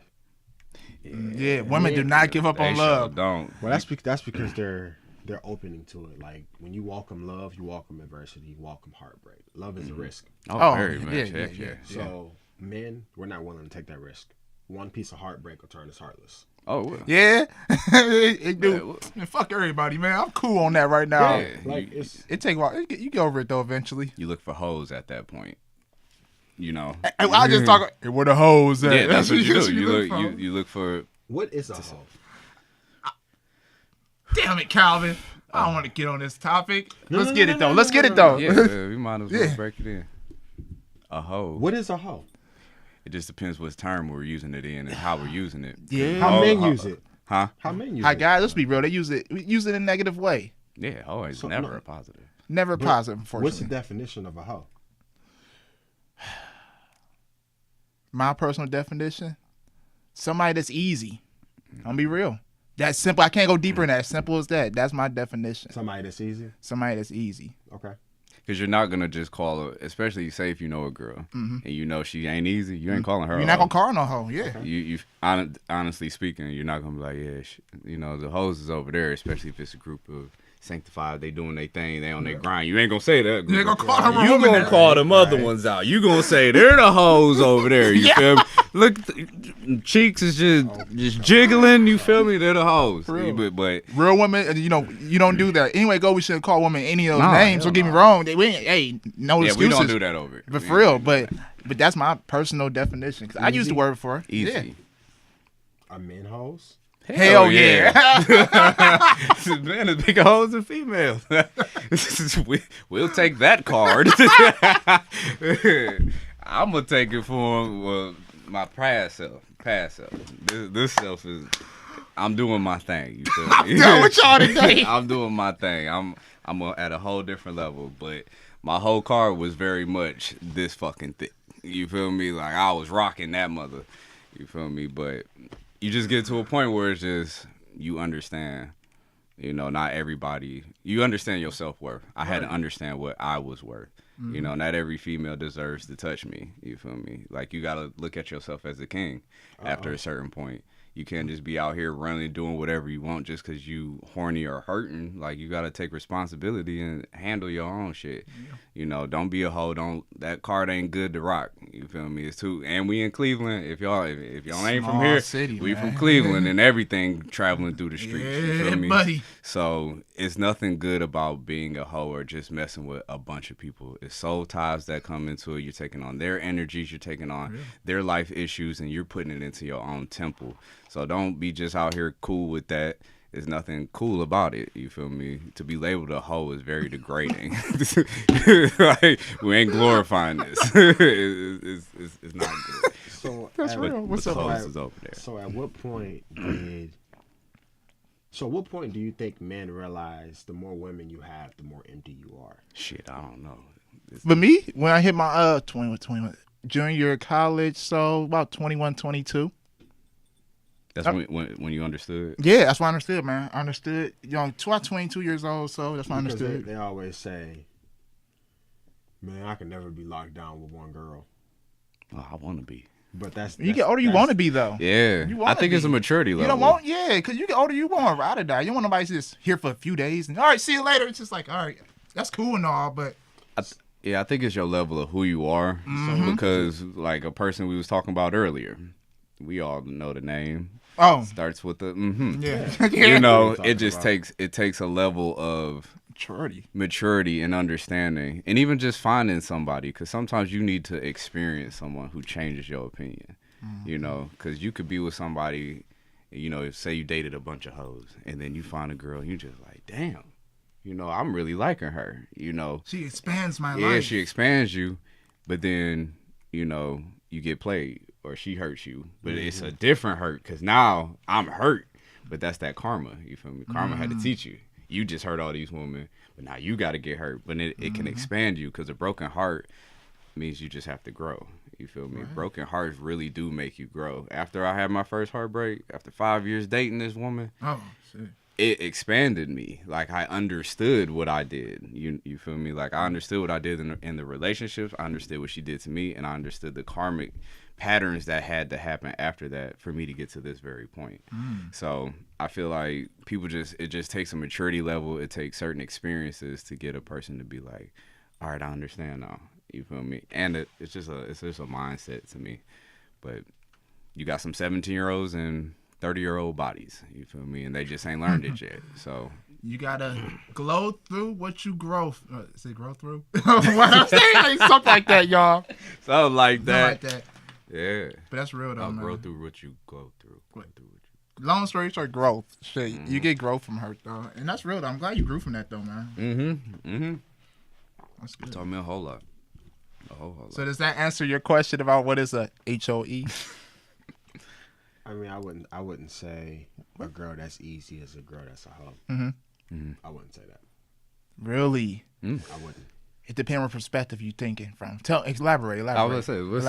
Yeah, women do not give up on love. Don't. Well, that's because they're opening to it. Like when you welcome love, you welcome adversity, you welcome heartbreak. Love is a risk. Oh, very much. Heck yeah. So men, we're not willing to take that risk. One piece of heartbreak will turn us heartless. Oh, well. Yeah, it do. Man, fuck everybody, man. I'm cool on that right now. Yeah. Like It take a while. You get over it though eventually. You look for hoes at that point. I just talk. Hey, where the hoes at? Yeah, that's what you do. for. You look for. what is a hoe? Damn it, Calvin. I don't want to get on this topic. Let's get it though. Yeah, we might as well break it in. A hoe. What is a hoe? It just depends what term we're using it in and how we're using it. Yeah. How men use it? Huh? How men use Hi it? guys, let's be real. They use it in a negative way. Yeah, always. So, Never no. a positive. Never positive, What's the unfortunately. definition of a hoe? My personal definition: somebody that's easy. I'll be real. That's simple. I can't go deeper than that. Simple as that. That's my definition. Somebody that's easy. Somebody that's easy. Okay. Because you're not going to just call her, especially say if you know a girl and she ain't easy, you ain't calling her You're a not hoe. gonna call her no hoe. Yeah. You honestly speaking, you're not going to be like, the hose is over there, especially if it's a group of sanctified, they doing their thing, they on their grind. You ain't gonna say that. You ain't gonna call her You woman gonna that. call them other ones out. You gonna say they're the hoes over there. You feel me? Look, cheeks is just jiggling. You feel me? They're the hoes. But real women, you know, you don't do that. Anyway, we shouldn't call women any of those names. Don't get me wrong. No excuses. We don't do that over it. But for real, but that's my personal definition. Cause I used the word before. Easy. Yeah. Are men hoes? Hell yeah. Man, there's bigger hoes than females. We'll take that card. I'm going to take it for my past self. This self is, I'm doing my thing. You feel me? I'm done with y'all today. I'm doing my thing. I'm at a whole different level. But my whole card was very much this fucking thick. You feel me? Like, I was rocking that mother. You feel me? But you just get to a point where it's just, you understand, you know, not everybody, you understand your self-worth. I had to understand what I was worth. Mm-hmm. You know, not every female deserves to touch me. You feel me? Like, you got to look at yourself as a king after a certain point. You can't just be out here running, doing whatever you want just because you horny or hurting. Like, you got to take responsibility and handle your own shit. Yeah. You know, don't be a hoe. That card ain't good to rock. You feel me? It's too. And we in Cleveland. If y'all ain't from here, we from Cleveland and everything traveling through the streets. You feel me? Buddy. So it's nothing good about being a hoe or just messing with a bunch of people. It's soul ties that come into it. You're taking on their energies. You're taking on their life issues, and you're putting it into your own temple. So don't be just out here cool with that. There's nothing cool about it. You feel me? To be labeled a hoe is very degrading. Like, we ain't glorifying this. It's not good. So that's real. What's up? Is over there. So at what point do you think men realize the more women you have, the more empty you are? Shit, I don't know. But me, when I hit my 21 junior year of college, so about 21, 22. That's when you understood? Yeah, that's what I understood, man. I understood. You know, 22 years old, so that's what I understood. They always say, man, I can never be locked down with one girl. Oh, I want to be. But you get older, you want to be, though. Yeah. I think it's a maturity level. You don't want, because you get older, you want to ride or die. You don't want nobody just here for a few days and, all right, see you later. It's just like, all right, that's cool and all, but... I think it's your level of who you are. Mm-hmm. So, because, like, a person we was talking about earlier, we all know the name. Oh, starts with the Yeah. You know, it just takes a level of maturity and understanding, and even just finding somebody, because sometimes you need to experience someone who changes your opinion. Mm-hmm. You know, because you could be with somebody, you know, say you dated a bunch of hoes, and then you find a girl, and you just like, damn, you know, I'm really liking her. You know, she expands my life. Yeah, she expands you, but then, you know, you get played. Or she hurts you, but it's a different hurt because now I'm hurt. But that's that karma. You feel me? Karma had to teach you. You just hurt all these women, but now you got to get hurt. But it can expand you because a broken heart means you just have to grow. You feel me? Right. Broken hearts really do make you grow. After I had my first heartbreak, after 5 years dating this woman, it expanded me. Like, I understood what I did. You feel me? Like, I understood what I did in the relationships. I understood what she did to me, and I understood the karmic patterns that had to happen after that for me to get to this very point. So I feel like it just takes a maturity level. It takes certain experiences to get a person to be like, all right, I understand now. You feel me? And it's just a mindset to me. But you got some 17-year-olds and 30-year-old bodies. You feel me? And they just ain't learned it yet. So you gotta glow through what you grow. Is it grow through? What I'm saying, something like that, y'all. Something like that. Yeah. But that's real though, man. Grow through what you go through. Long story short, growth. Shit, you get growth from hurt though, and that's real though. I'm glad you grew from that though, man. That's good. It taught me a whole lot. So does that answer your question about what is a HOE? I mean, I wouldn't say a girl that's easy is a girl that's a hoe. I wouldn't say that. Really? I wouldn't. It depends what perspective you're thinking from. Elaborate. I was gonna say, what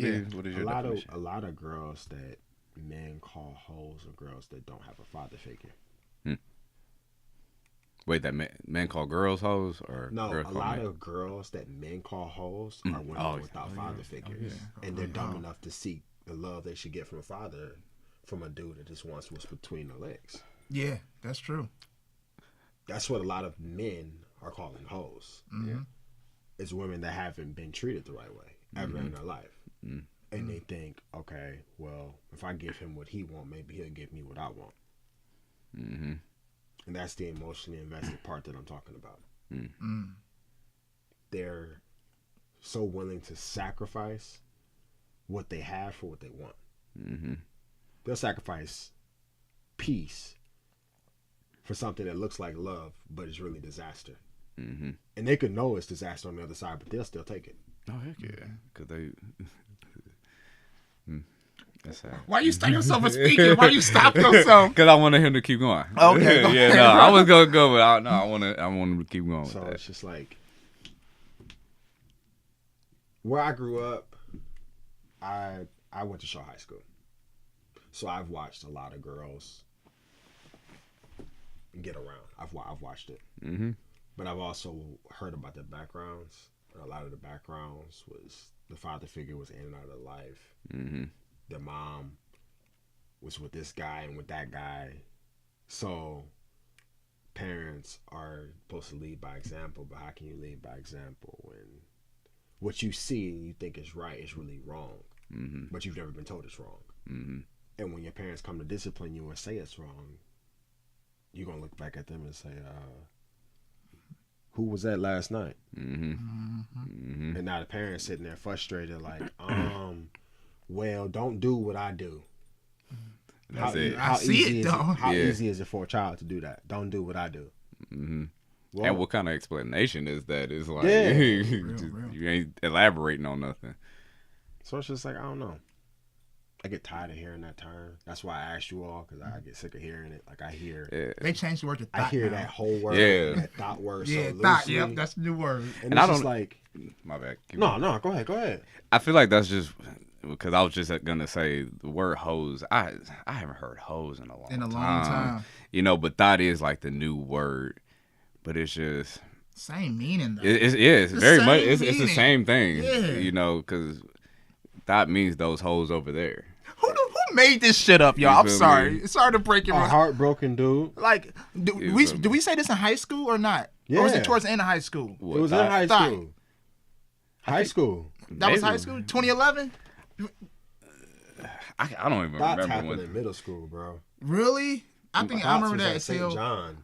is your definition? A lot of girls that men call hoes are girls that don't have a father figure. Wait, that men call girls hoes, or no? Girls a lot of girls that men call hoes are women without father figures, and they're dumb enough to seek the love they should get from a father from a dude that just wants what's between the legs. Yeah, that's true. That's what a lot of men are calling hoes. Mm-hmm. It's women that haven't been treated the right way ever in their life. Mm-hmm. And they think, okay, well, if I give him what he wants, maybe he'll give me what I want. Mm-hmm. And that's the emotionally invested part that I'm talking about. Mm-hmm. They're so willing to sacrifice what they have for what they want. Mm-hmm. They'll sacrifice peace for something that looks like love, but is really disaster. Mm-hmm. And they could know it's disaster on the other side, but they'll still take it. Oh heck yeah, because they. That's sad. Why you stop yourself from speaking? Why you stop yourself? Because I wanted him to keep going. Okay, go yeah, ahead. no, I was gonna go, but I want him to keep going. So with that. it's just like where I grew up. I went to Shaw High School, so I've watched a lot of girls get around. I've watched it, Mm-hmm. but I've also heard about the backgrounds. And a lot of the backgrounds was the father figure was in and out of life. Mm-hmm. The mom was with this guy and with that guy. So parents are supposed to lead by example, but how can you lead by example when what you see and you think is right is really wrong, Mm-hmm. but you've never been told it's wrong. Mm-hmm. And when your parents come to discipline you and say it's wrong, you're going to look back at them and say, who was that last night? Mm-hmm. Mm-hmm. And now the parents sitting there frustrated like, well, don't do what I do. That's it. I see it, though. How Yeah. easy is it for a child to do that? Don't do what I do. Mm-hmm. Well, And what kind of explanation is that? It's like Yeah. Real. you ain't elaborating on nothing. so it's just like, I don't know. I get tired of hearing that term. That's why I asked you all, because I get sick of hearing it. Like I hear Yeah. They changed the word to thought. I hear now. that whole word, Yeah. that thought word Yeah, so thought. loosely. Yep, that's the new word. And And it's I just don't- like, My bad. Keep no, going. go ahead. I feel like that's just because I was just gonna say the word hose. I haven't heard hose in a long time. You know, but thought is like the new word. But it's just Same meaning though. it's The very same much it's the meaning. same thing. Yeah. You know, because thought means those hoes over there. Who made this shit up, y'all? You I'm feel sorry. me? Sorry to break it. A heartbroken dude. Like, do You we feel me? do we say this in high school or not? Or was Yeah. it towards the end of high school? What, It was in thought? high Thought. school. High school. That was Maybe. high school, 2011. I don't even Thoughts remember happened when. in middle school, bro. Really? I think I remember that. St. Until, John.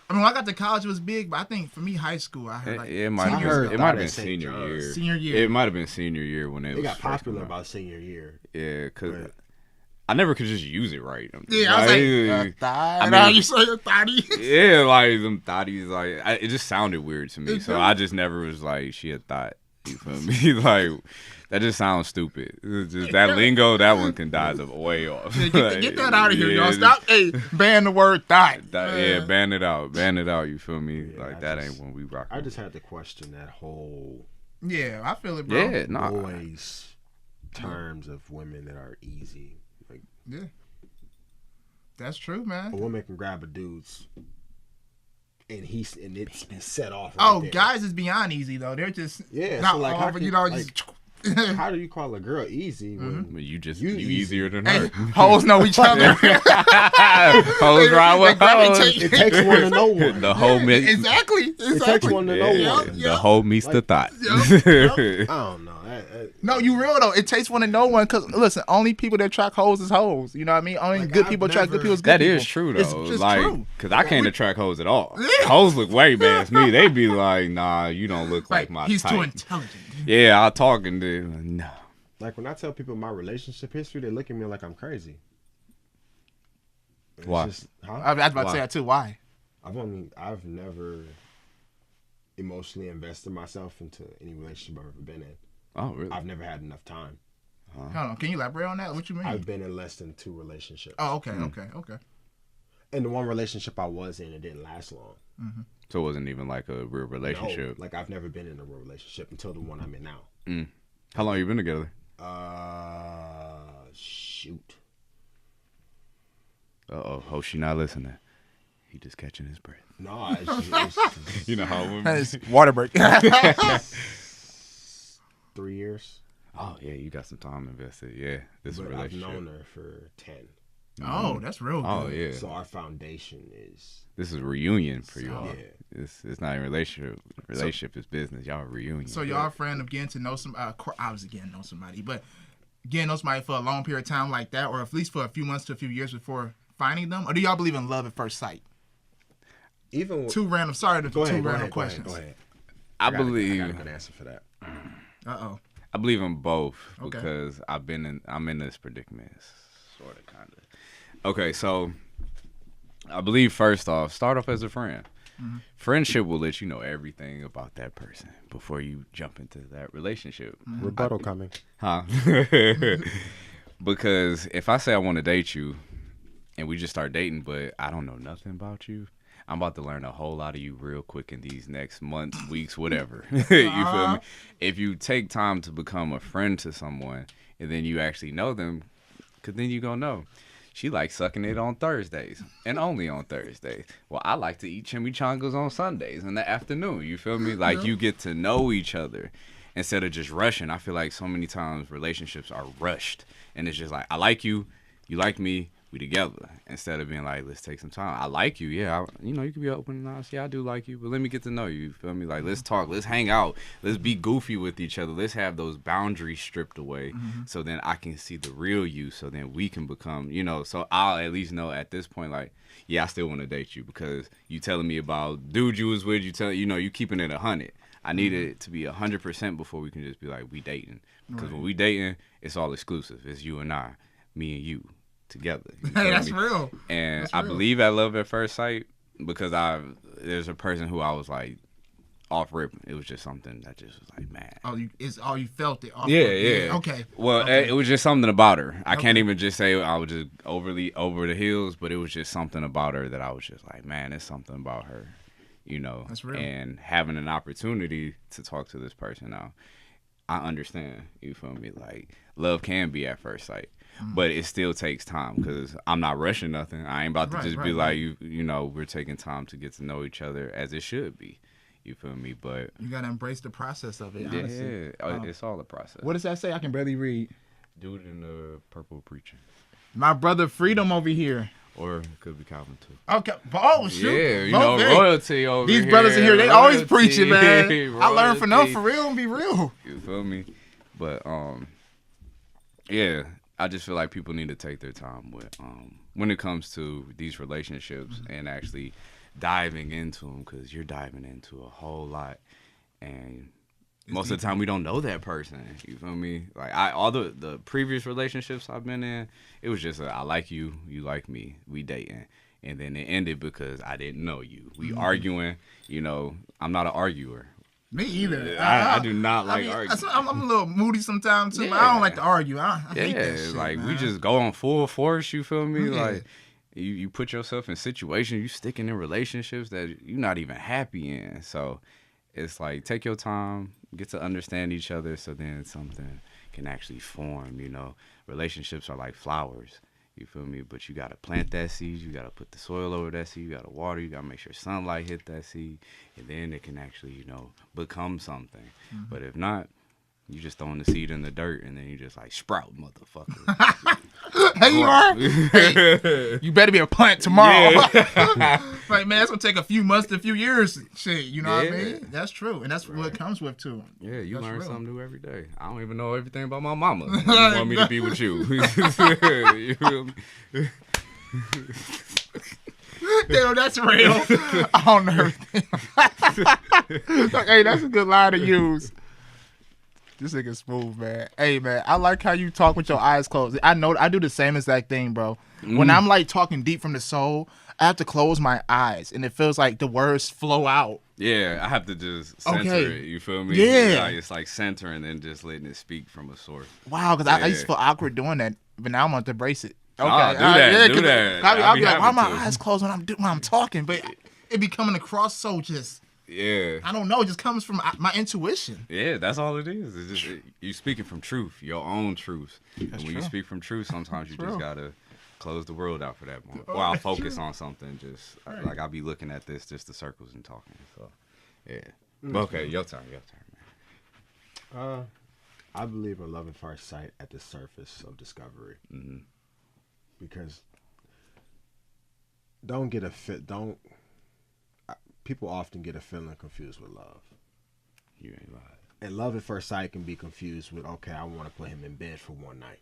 I mean, when I got to college, it was big, but I think for me, high school, I heard like It might have I heard been, it thought might have at been St. senior John's. year. senior year. It might have been senior year when It was got first popular coming out. about senior year. Yeah, because But I never could just use it right. Yeah, I was like, I thought. mean- You say a thotty? yeah, like them thotties, like it just sounded weird to me. So I just never was like, she a thought. You feel me? Like that just sounds stupid. It's just that lingo, that one can die the way off. Yeah, get that out of here, Yeah, y'all. Stop. Hey, ban the word thought. yeah, ban it out. You feel me? Yeah, like I that just- ain't when we rock. I just had to question that whole Yeah, I feel it, bro. yeah, nah. boys terms of women that are easy. Like Yeah. That's true, a man. woman can grab a dude's and it's set off. Oh, there. guys is beyond easy though. They're just Yeah, not so like, how all, but can- you know, like, just How do you call a girl easy when But you You easy. easier than hey, her. hoes know each other. Hoes ride with They hoes. gravitate. it takes one to know one? The whole mix. Exactly. It takes one to know Yeah, one. Yeah. the whole meets the Like- thought. Yep. I don't know. No, you real though. It takes one to know one. Cause listen, only people that track hoes is hoes. You know what I mean? Only Like, good I've people track good never- people is good That people. is true It's though. just Like, true. cause I can't attract hoes at all. Yeah. Hoes look way past me. They be like, nah, you don't look like my he's type. too intelligent. Yeah, I'll talk and do. No. Like when I tell people my relationship history, they look at me like I'm crazy. It's Why? huh? I was about to say Why? that too. Why? I've never emotionally invested myself into any relationship I've ever been in. Oh, really? I've never had enough time. Hold on. Can you elaborate on that? What you mean? I've been in less than 2 relationships. Oh, okay, okay. And the one relationship I was in, it didn't last long. So it wasn't even like a real relationship. No, like I've never been in a real relationship until the one I'm in now. How long you been together? Shoot. Uh-oh. Hope she not listening. He just catching his breath. No, it's You know how women... It's water break. 3 years. Oh, yeah, you got some time invested. Yeah, this But I've relationship. known her for 10. Oh, that's real good. Oh yeah. So our foundation is This is a reunion for you all. yeah. It's not a relationship. Relationship is business. Y'all a reunion. So y'all a friend of getting to know some. Obviously getting to know somebody, but getting to know somebody for a long period of time like that, or at least for a few months to a few years before finding them, or do y'all believe in love at first sight? Even Two random. Sorry, two random questions. Go ahead. I I got believe. a good answer for that. I believe in both Okay. because I'm in this predicament, sort of, kind of. Okay, so I believe first off, start off as a friend. Mm-hmm. Friendship will let you know everything about that person before you jump into that relationship. Mm-hmm. Rebuttal coming. Huh? Because if I say I want to date you and we just start dating, but I don't know nothing about you, I'm about to learn a whole lot of you real quick in these next months, weeks, whatever. You feel me? If you take time to become a friend to someone and then you actually know them, because then you going to know. She likes sucking it on Thursdays and only on Thursdays. Well, I like to eat chimichangas on Sundays in the afternoon. You feel me? Like, you get to know each other instead of just rushing. I feel like so many times relationships are rushed. And it's just like, I like you, you like me, we together. Instead of being like, let's take some time. I like you, yeah. You can be open and honest. Yeah, I do like you, but let me get to know you. You feel me? Like, let's talk, let's hang out, let's be goofy with each other. Let's have those boundaries stripped away so then I can see the real you, so then we can become, so I'll at least know at this point, like, yeah, I still want to date you because you telling me about dude you was with, you keeping it 100. I need it to be 100% before we can just be like, we dating. Because when we dating, it's all exclusive. It's you and I, me and you together. Hey, that's real. And That's I real. believe at love at first sight because there's a person who I was like off rip. It was just something that just was like, man. Oh, you felt it. Yeah. Okay. Well, Okay. it was just something about her. I can't even just say I was just overly over the hills, but it was just something about her that I was just like, man, there's something about her, That's real. And having an opportunity to talk to this person now, I understand. You feel me? Like, love can be at first sight. But it still takes time because I'm not rushing nothing. I ain't about to just be like, we're taking time to get to know each other as it should be. You feel me? But You gotta embrace the process of it. yeah, Honestly. it's all a process. What does that say? I can barely read. Dude in the purple preacher. My brother Freedom over here. Or it could be Calvin too. Okay. Oh shoot. Yeah, royalty over These here. brothers in here, they always royalty, preaching, man. I learned from them royalty. for real and be real. You feel me? But yeah, I just feel like people need to take their time with when it comes to these relationships and actually diving into them, because you're diving into a whole lot, and most of the time we don't know that person. You feel me? Like all the previous relationships I've been in, it was just I like you, you like me, we dating. And then it ended because I didn't know you. We arguing, I'm not an arguer. Me either. I do not like arguing. I'm a little moody sometimes too. Yeah. But I don't like to argue. I hate that shit, like man. we just go on full force. You feel me? Yeah. Like you put yourself in situations, you sticking in relationships that you're not even happy in. So it's like take your time, get to understand each other, so then something can actually form. Relationships are like flowers. You feel me? But you gotta plant that seed. You gotta put the soil over that seed. You gotta water. You gotta make sure sunlight hit that seed, and then it can actually, become something. Mm-hmm. But if not, you just throwing the seed in the dirt, and then you just like sprout, motherfucker. Hey, you are. Hey, you better be a plant tomorrow. Yeah. Like, man, it's gonna take a few months to a few years. Shit, you know what I Yeah. mean? That's true, and that's what it comes with too. Yeah, you That's learn real. something new every day. I don't even know everything about my mama. You want me to be with you? You feel me? Damn, that's real. I don't know everything. Like, hey, that's a good line to use. This nigga smooth, man. Hey, man, I like how you talk with your eyes closed. I know I do the same exact thing, bro. When I'm like talking deep from the soul, I have to close my eyes, and it feels like the words flow out. Yeah, I have to just center it. You feel me? Yeah. It's like centering and then just letting it speak from a source. Wow, because I used to feel awkward doing that, but now I'm going to embrace it. Okay, Nah, do that, do 'cause that. I'll be like, why are happy my to. eyes closed when I'm talking? But it be coming across so just, Yeah. I don't know, it just comes from my intuition. Yeah, that's all it is. It's just you speaking from truth, your own truth. And when you true. speak from truth, sometimes you just true. gotta close the world out for that moment. Oh, Or I'll that's focus true. on something. Just Right. like I'll be looking at this, just the circles and talking. So yeah. But okay, your turn, man. I believe in love at first sight at the surface of discovery. Mm-hmm. Because don't get a fit. Don't. People often get a feeling confused with love. You ain't lying. And love at first sight can be confused with, okay, I want to put him in bed for one night.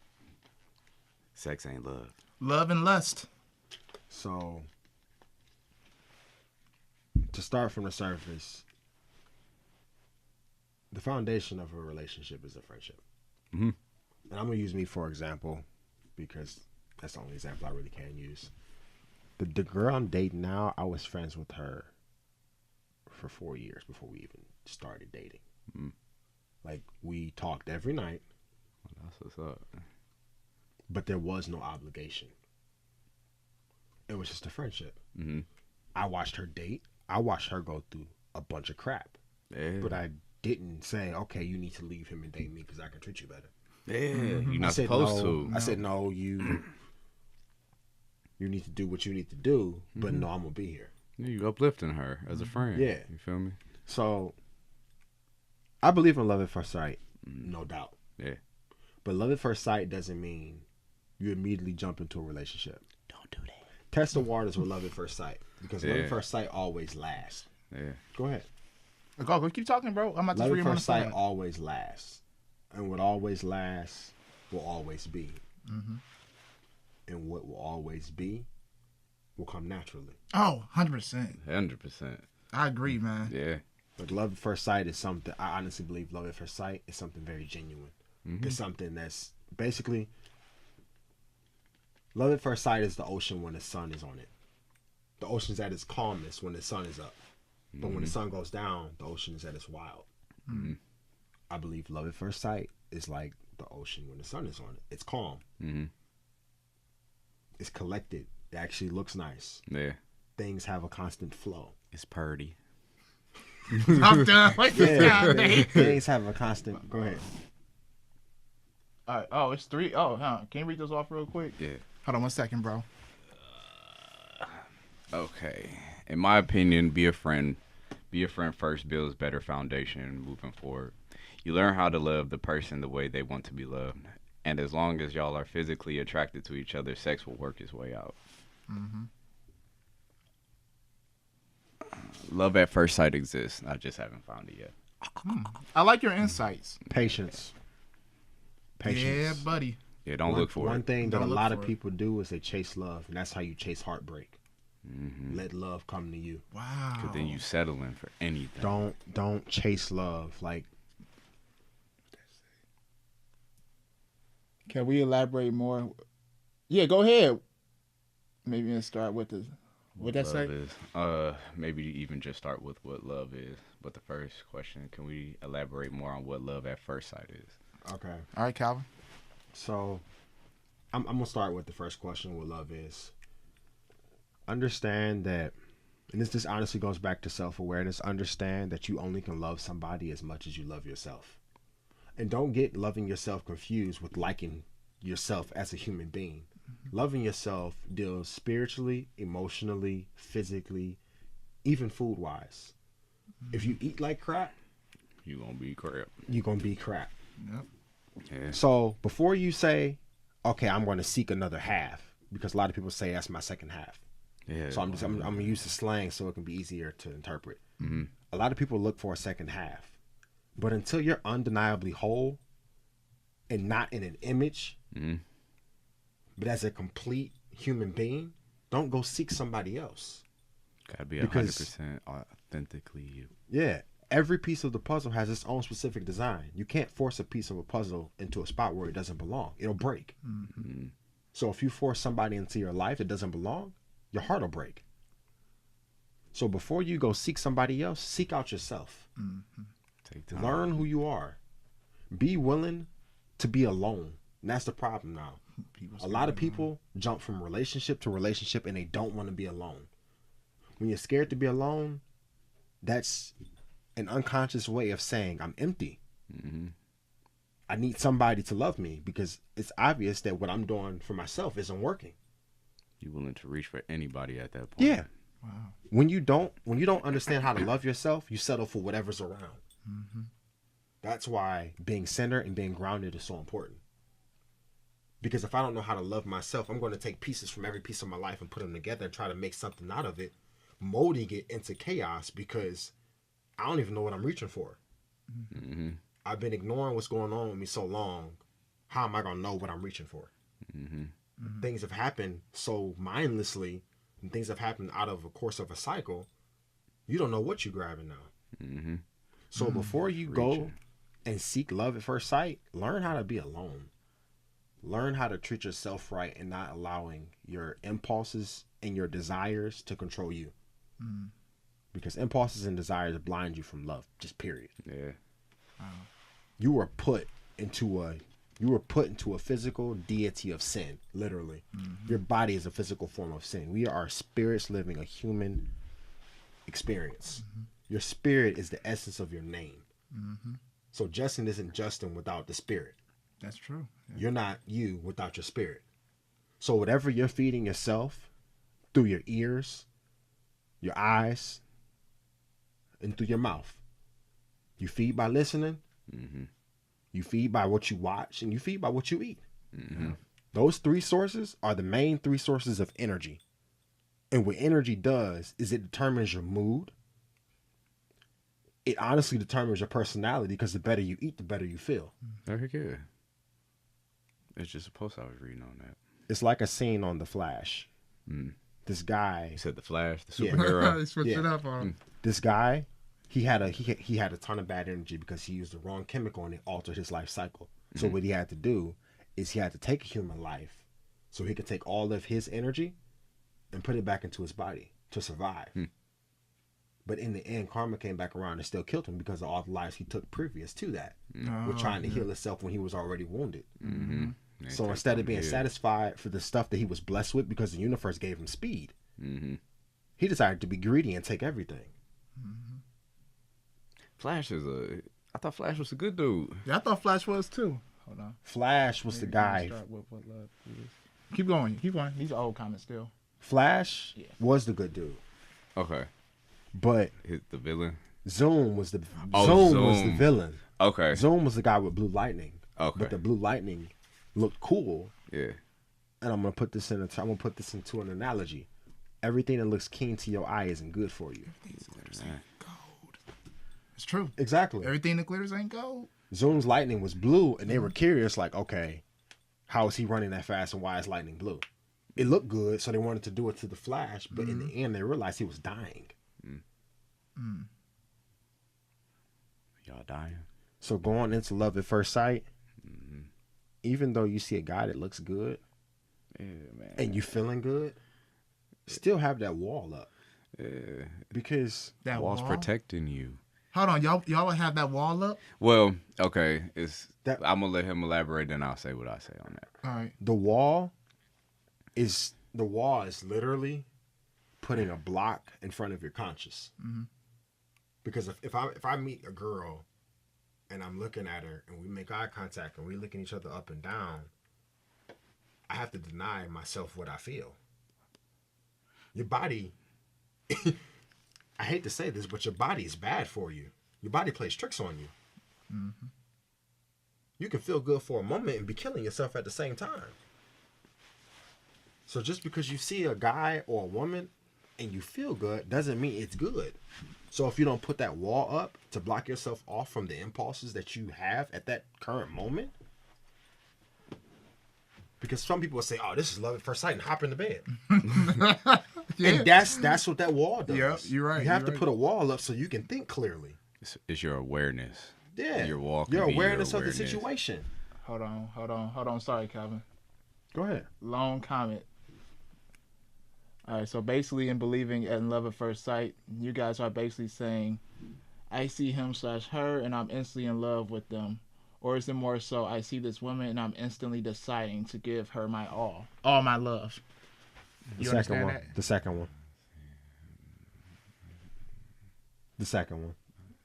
Sex ain't love. Love and lust. So, to start from the surface, the foundation of a relationship is a friendship. Mm-hmm. And I'm going to use me for example, because that's the only example I really can use. The girl I'm dating now, I was friends with her for 4 years before we even started dating. Mm. Like, we talked every night. Well, that's what's up. But there was no obligation. It was just a friendship. Mm-hmm. I watched her date. I watched her go through a bunch of crap. Yeah. But I didn't say, okay, you need to leave him and date me because I can treat you better. Yeah, Mm-hmm. you're not supposed no. to. I said, no, you need to do what you need to do, but no, I'm going to be here. Yeah, you uplifting her as a friend. Yeah. You feel me? So, I believe in love at first sight, no doubt. Yeah. But love at first sight doesn't mean you immediately jump into a relationship. Don't do that. Test the waters with love at first sight, because love Yeah. at first sight always lasts. Yeah. Go ahead. Go, keep talking, bro. I'm not just Love at reading on the first sight side. always lasts, and what always lasts will always be, and what will always be will come naturally. Oh, 100%. 100%. I agree, man. Yeah. Like, love at first sight is something, I honestly believe love at first sight is something very genuine. It's something that's basically, love at first sight is the ocean when the sun is on it. The ocean's at its calmest when the sun is up. But when the sun goes down, the ocean is at its wild. I believe love at first sight is like the ocean when the sun is on it. It's calm. Mm-hmm. It's collected. It actually looks nice. Yeah. Things have a constant flow. It's purdy. I'm done. What's this sound, Dave? Things have a constant. Go ahead. All right. Oh, it's 3. Oh, huh. Can you read those off real quick? Yeah. Hold on 1 second, bro. Okay. In my opinion, be a friend. Be a friend first builds better foundation moving forward. You learn how to love the person the way they want to be loved. And as long as y'all are physically attracted to each other, sex will work its way out. Love at first sight exists. I just haven't found it yet. I like your insights. Patience. Yeah, buddy. Yeah, don't look for One it. thing that a Don't look lot of for it. people do is they chase love, and that's how you chase heartbreak. Let love come to you. Wow. Because then you settling for anything. Don't chase love. Like, Can we elaborate more? Yeah, go ahead. Maybe let's start with the. What that say? Love is. Maybe even just start with what love is. But the first question, can we elaborate more on what love at first sight is? okay. All right, Calvin. So, I'm gonna start with the first question. What love is? Understand that, and this honestly goes back to self-awareness. Understand that you only can love somebody as much as you love yourself, and don't get loving yourself confused with liking yourself as a human being. Loving yourself deals spiritually, emotionally, physically, even food-wise. If you eat like crap, You gonna be crap. you're gonna be crap. Yep. Yeah. So before you say, okay, I'm going to seek another half, because a lot of people say that's my second half. Yeah. So I'm going to use the slang so it can be easier to interpret. Mm-hmm. A lot of people look for a second half, but until you're undeniably whole and not in an image, Mm-hmm. but as a complete human being, don't go seek somebody else. Gotta be Because- 100% authentically you. Yeah. Every piece of the puzzle has its own specific design. You can't force a piece of a puzzle into a spot where it doesn't belong. It'll break. Mm-hmm. So if you force somebody into your life that doesn't belong, your heart will break. So before you go seek somebody else, seek out yourself. Take time. Learn who you are. Be willing to be alone. And that's the problem now. A lot of people jump from relationship to relationship and they don't want to be alone. When you're scared to be alone, that's an unconscious way of saying I'm empty. Mm-hmm. I need somebody to love me, because it's obvious that what I'm doing for myself isn't working. You willing to reach for anybody at that point. Yeah. Wow. When you don't understand how to love yourself, you settle for whatever's around. That's why being centered and being grounded is so important. Because if I don't know how to love myself, I'm going to take pieces from every piece of my life and put them together and try to make something out of it, molding it into chaos because I don't even know what I'm reaching for. Mm-hmm. I've been ignoring what's going on with me so long. How am I going to know what I'm reaching for? Mm-hmm. Things have happened so mindlessly, and things have happened out of a course of a cycle. You don't know what you're grabbing now. Mm-hmm. So before you go and seek love at first sight, learn how to be alone. Learn how to treat yourself right and not allowing your impulses and your desires to control you. Because impulses and desires blind you from love, just period. Yeah. You were put into a physical deity of sin, literally. Your body is a physical form of sin. We are spirits living a human experience. Your spirit is the essence of your name. So Justin isn't Justin without the spirit. That's true. Yeah. You're not you without your spirit. So whatever you're feeding yourself through your ears, your eyes, and through your mouth, you feed by listening, you feed by what you watch, and you feed by what you eat. Those three sources are the main three sources of energy. And what energy does is it determines your mood. It honestly determines your personality because the better you eat, the better you feel. Very good. It's just a post I was reading on that. It's like a scene on The Flash. This guy, You said the Flash, the Yeah. superhero. They switched it up on him. this guy, he had a ton of bad energy because he used the wrong chemical and it altered his life cycle. So what he had to do is he had to take a human life so he could take all of his energy and put it back into his body to survive. But in the end, karma came back around and still killed him because of all the lives he took previous to that. With trying to heal himself when he was already wounded. So instead of being satisfied for the stuff that he was blessed with because the universe gave him speed, he decided to be greedy and take everything. Flash is I thought Flash was a good dude. Yeah, I thought Flash was too. Hold on. Flash was the guy. Start with what love is. Keep going. Keep going. These are old comments still. Flash was the good dude. Okay. But The villain. Zoom was the Zoom was the villain. Okay. Zoom was the guy with blue lightning. Okay. But the blue lightning looked cool. Yeah. And I'm gonna put this into an analogy. Everything that looks keen to your eye isn't good for you. Gold. It's true. Exactly. Everything that glitters ain't gold. Zoom's lightning was blue, and they were curious, like, okay, how is he running that fast, and why is lightning blue? It looked good, so they wanted to do it to the Flash, but in the end, they realized he was dying. Y'all dying. So going into love at first sight, even though you see a guy that looks good, Yeah, man. and you feeling good, still have that wall up. Yeah. Because That Wall's wall. protecting you. Hold on, y'all have that wall up. Well, okay. That- I'm gonna let him elaborate, then I'll say what I say on that. All right. the wall is literally putting a block in front of your conscious. Because if I meet a girl and I'm looking at her and we make eye contact and we looking each other up and down, I have to deny myself what I feel. Your body, I hate to say this, but your body is bad for you. Your body plays tricks on you. You can feel good for a moment and be killing yourself at the same time. So just because you see a guy or a woman and you feel good doesn't mean it's good. So if you don't put that wall up to block yourself off from the impulses that you have at that current moment, because some people will say, "Oh, this is love at first sight," and hop in the bed. And that's what that wall does. Yeah, you're right, You have you're to right. put a wall up so you can think clearly. It's your awareness. Yeah, Your wall can your be your awareness of the awareness. situation. Hold on. Sorry, Calvin. Go ahead. Long comment. All right, so basically in believing in love at first sight, you guys are basically saying, I see him/her and I'm instantly in love with them. Or is it more so, I see this woman and I'm instantly deciding to give her my all my love? The You second understand one. that? The second one. The second one.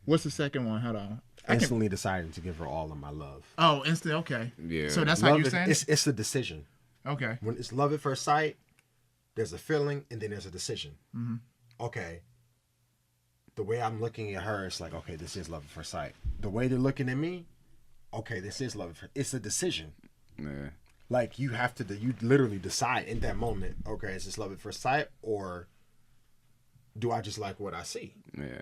What's the second one? Hold on. Instantly deciding to give her all of my love. Oh, instant. Okay. Yeah. So that's how Love you're is- saying it? it's a decision. Okay. When it's love at first sight, there's a feeling and then there's a decision. Okay. The way I'm looking at her, it's like, okay, this is love at first sight. The way they're looking at me, okay, this is love at first. It's a decision. Yeah. Like you have to, you literally decide in that moment. Okay, is this love at first sight, or do I just like what I see? Yeah.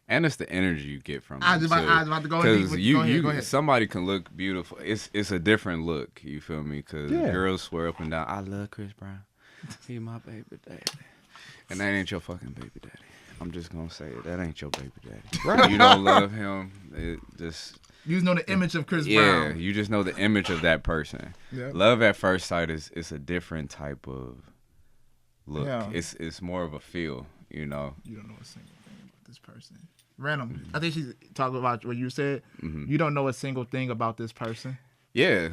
And it's the energy you get from I it was too. about to go in. Because Go ahead. somebody can look beautiful. It's a different look. You feel me? Because Yeah. girls swear up and down, I love Chris Brown. He my baby daddy. And that ain't your fucking baby daddy. I'm just gonna say it. That ain't your baby daddy. Right. You don't love him. It just You just know the image of Chris yeah. Brown. You just know the image of that person. Yeah. Love at first sight is a different type of look. Yeah. It's more of a feel. You know. You don't know a single thing about this person. Random. I think she's talking about what you said. Mm-hmm. You don't know a single thing about this person. Yeah,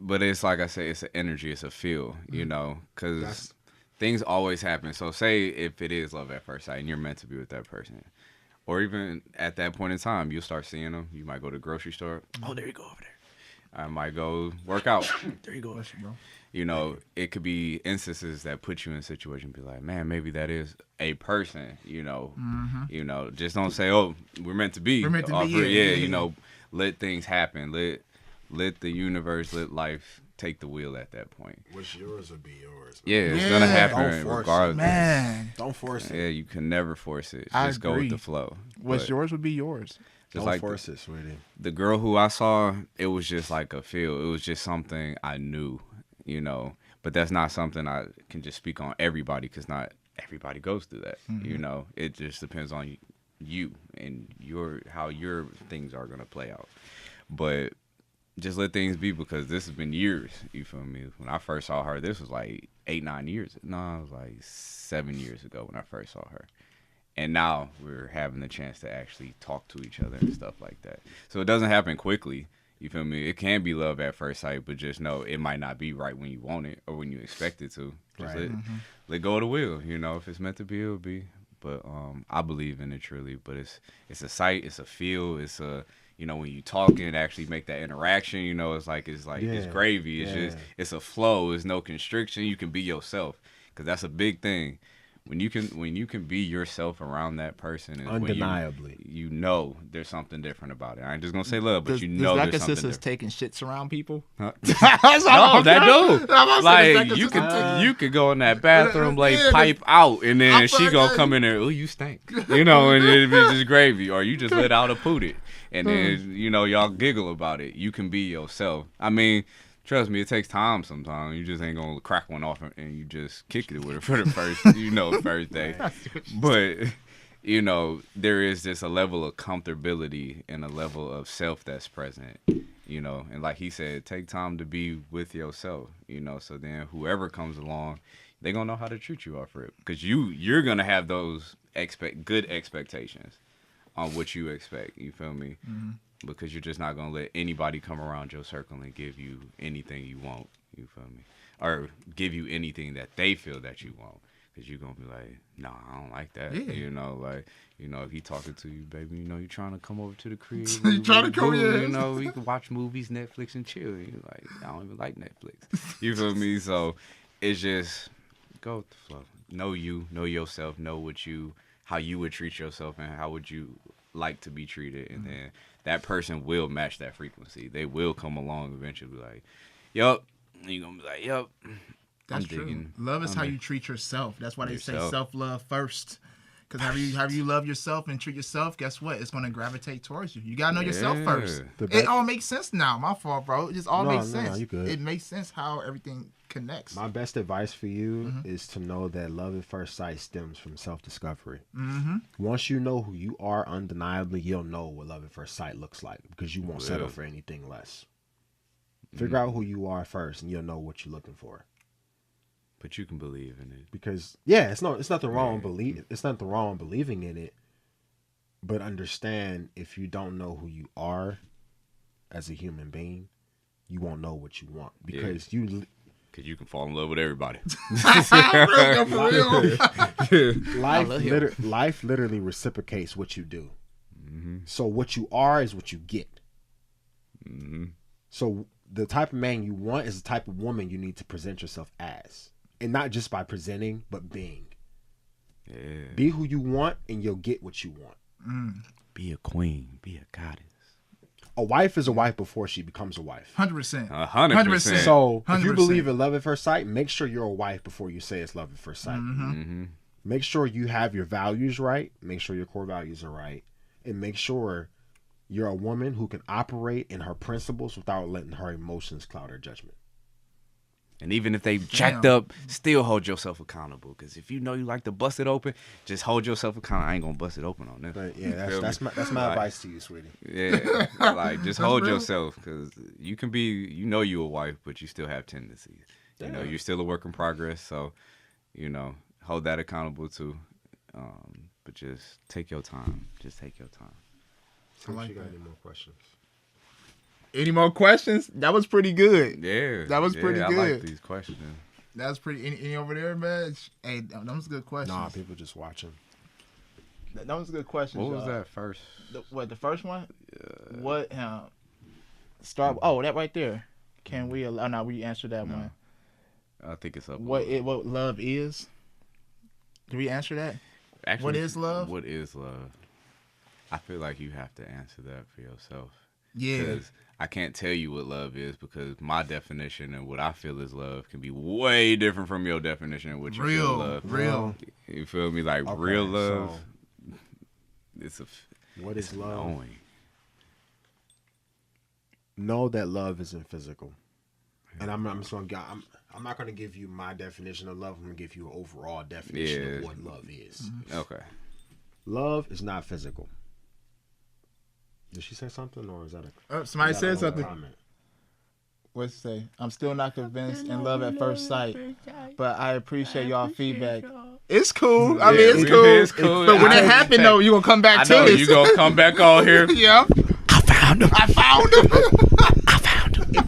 but it's like I say, it's an energy, it's a feel, you know, because things always happen. So say if it is love at first sight and you're meant to be with that person, or even at that point in time, you'll start seeing them. You might go to the grocery store. Oh, there you go over there. I might go work out. There you go. Bless you, bro. You know, it could be instances that put you in a situation, be like, man, maybe that is a person, you know. Mm-hmm. You know, just don't say, oh, we're meant to be. We're meant to be, Yeah, yeah. you know, let things happen. Let the universe, let life take the wheel at that point. What's yours will be yours. Yeah, it's Yeah. gonna Don't happen force it. regardless. Man, Don't force it. Yeah, you can never force it. I Just go agree. with the flow. what's But yours would be yours. just Don't like force it, sweetie. the girl who I saw, it was just like a feel. It was just something I knew, you know. But that's not something I can just speak on everybody, because not everybody goes through that. Mm-hmm. You know, it just depends on you and how your things are gonna play out. But just let things be, because this has been years. You feel me? When I first saw her, this was like 8-9 years. No, it was like 7 years ago when I first saw her. And now we're having the chance to actually talk to each other and stuff like that. So it doesn't happen quickly. You feel me? It can be love at first sight, but just know it might not be right when you want it or when you expect it to. Just Right. let go of the wheel. You know, if it's meant to be, it'll be. But I believe in it truly. But it's a sight, it's a feel, it's a, you know, when you talk and actually make that interaction, you know, it's Yeah. gravy. It's Yeah. just, it's a flow. It's no constriction. You can be yourself, because that's a big thing. When you can be yourself around that person, is when Undeniably. you know there's something different about it. I ain't just gonna say love, but Does, you does know that there's something consist of different. taking shits around people? Huh? That's No, that do. Like Like you could go in that bathroom, like Yeah, pipe out, and then I'm she gonna fucking- come in there. Oh, you stink, you know, and it'd be just gravy, or you just let out a pootie, and then you know y'all giggle about it. You can be yourself. I mean, trust me, it takes time sometimes. You just ain't gonna crack one off and you just kick it with her for the first, first day. But you know, there is just a level of comfortability and a level of self that's present. You know, and like he said, take time to be with yourself. You know, so then whoever comes along, they gonna know how to treat you off rip, because you're gonna have those good expectations on what you expect. You feel me? Mm-hmm. Because you're just not gonna let anybody come around your circle and give you anything you want. You feel me? Or give you anything that they feel that you want. Because you're gonna be like, nah, I don't like that. Yeah. You know, like, you know, if he talking to you, baby, you know, you trying to come over to the crib. You trying to come here? here? You know, we can watch movies, Netflix, and chill. You like, I don't even like Netflix. You feel me? So it's just go with the flow. Know you, know yourself, know how you would treat yourself, and how would you like to be treated, and then that person will match that frequency. They will come along eventually, like, yup. And you're gonna be like, yup. That's I'm true. digging. Love is I'm how digging. you treat yourself. That's why they say Yourself. self-love first. Because however you love yourself and treat yourself, guess what? It's going to gravitate towards you. You got to know yourself Yeah. first. It all makes sense now. My fault, bro. It just all makes sense. you good. It makes sense how everything connects. My best advice for you is to know that love at first sight stems from self-discovery. Mm-hmm. Once you know who you are, undeniably, you'll know what love at first sight looks like, because you won't settle for anything less. Figure out who you are first, and you'll know what you're looking for. But you can believe in it. Because it's nothing wrong it's nothing wrong believing in it, but understand, if you don't know who you are as a human being, you won't know what you want, because Because you can fall in love with everybody. For real. life literally reciprocates what you do. So what you are is what you get. So the type of man you want is the type of woman you need to present yourself as, and not just by presenting, but being. Yeah. Be who you want, and you'll get what you want. Be a queen. Be a goddess. A wife is a wife before she becomes a wife. 100%. 100%. So if you 100%. believe in love at first sight, make sure you're a wife before you say it's love at first sight. Mm-hmm. Make sure you have your values right. Make sure your core values are right. And make sure you're a woman who can operate in her principles without letting her emotions cloud her judgment. And even if they jacked up, still hold yourself accountable. Because if you know you like to bust it open, just hold yourself accountable. I ain't gonna bust it open on this. But yeah, that's my advice to you, sweetie. Yeah, like just hold real. yourself, because you can be, you know, you a wife, but you still have tendencies. You know, you're still a work in progress. So, you know, hold that accountable too. But just take your time. Just take your time. See if you got any more questions. Any more questions? That was pretty good. Yeah, That was pretty I good. like these questions. That was pretty. Any over there, man? Hey, that was a good question. Nah, people just watching. That was a good question. What was that first? The first one? What? Start. Oh, that right there. Can we allow? No, we answered that one. I think it's up. What love is? Did we answer that? Actually, what is love? What is love? I feel like you have to answer that for yourself. Yeah. Because I can't tell you what love is, because my definition and what I feel is love can be way different from your definition of what you feel love. Real. You feel me? Like Okay, real love. so It's a. what is love? Knowing. Know that love isn't physical. And I'm not gonna give you my definition of love. I'm gonna give you an overall definition of what love is. Okay. Love is not physical. Did she say something, or is that a Somebody said something. comment? What's it say? I'm still not convinced in love at first sight, but I appreciate y'all feedback. It's cool. I mean, it's cool. It's cool. But when it happened, though, you gonna come back I to know this. you gonna come back on here. Yeah. I found him. I found him. I found him.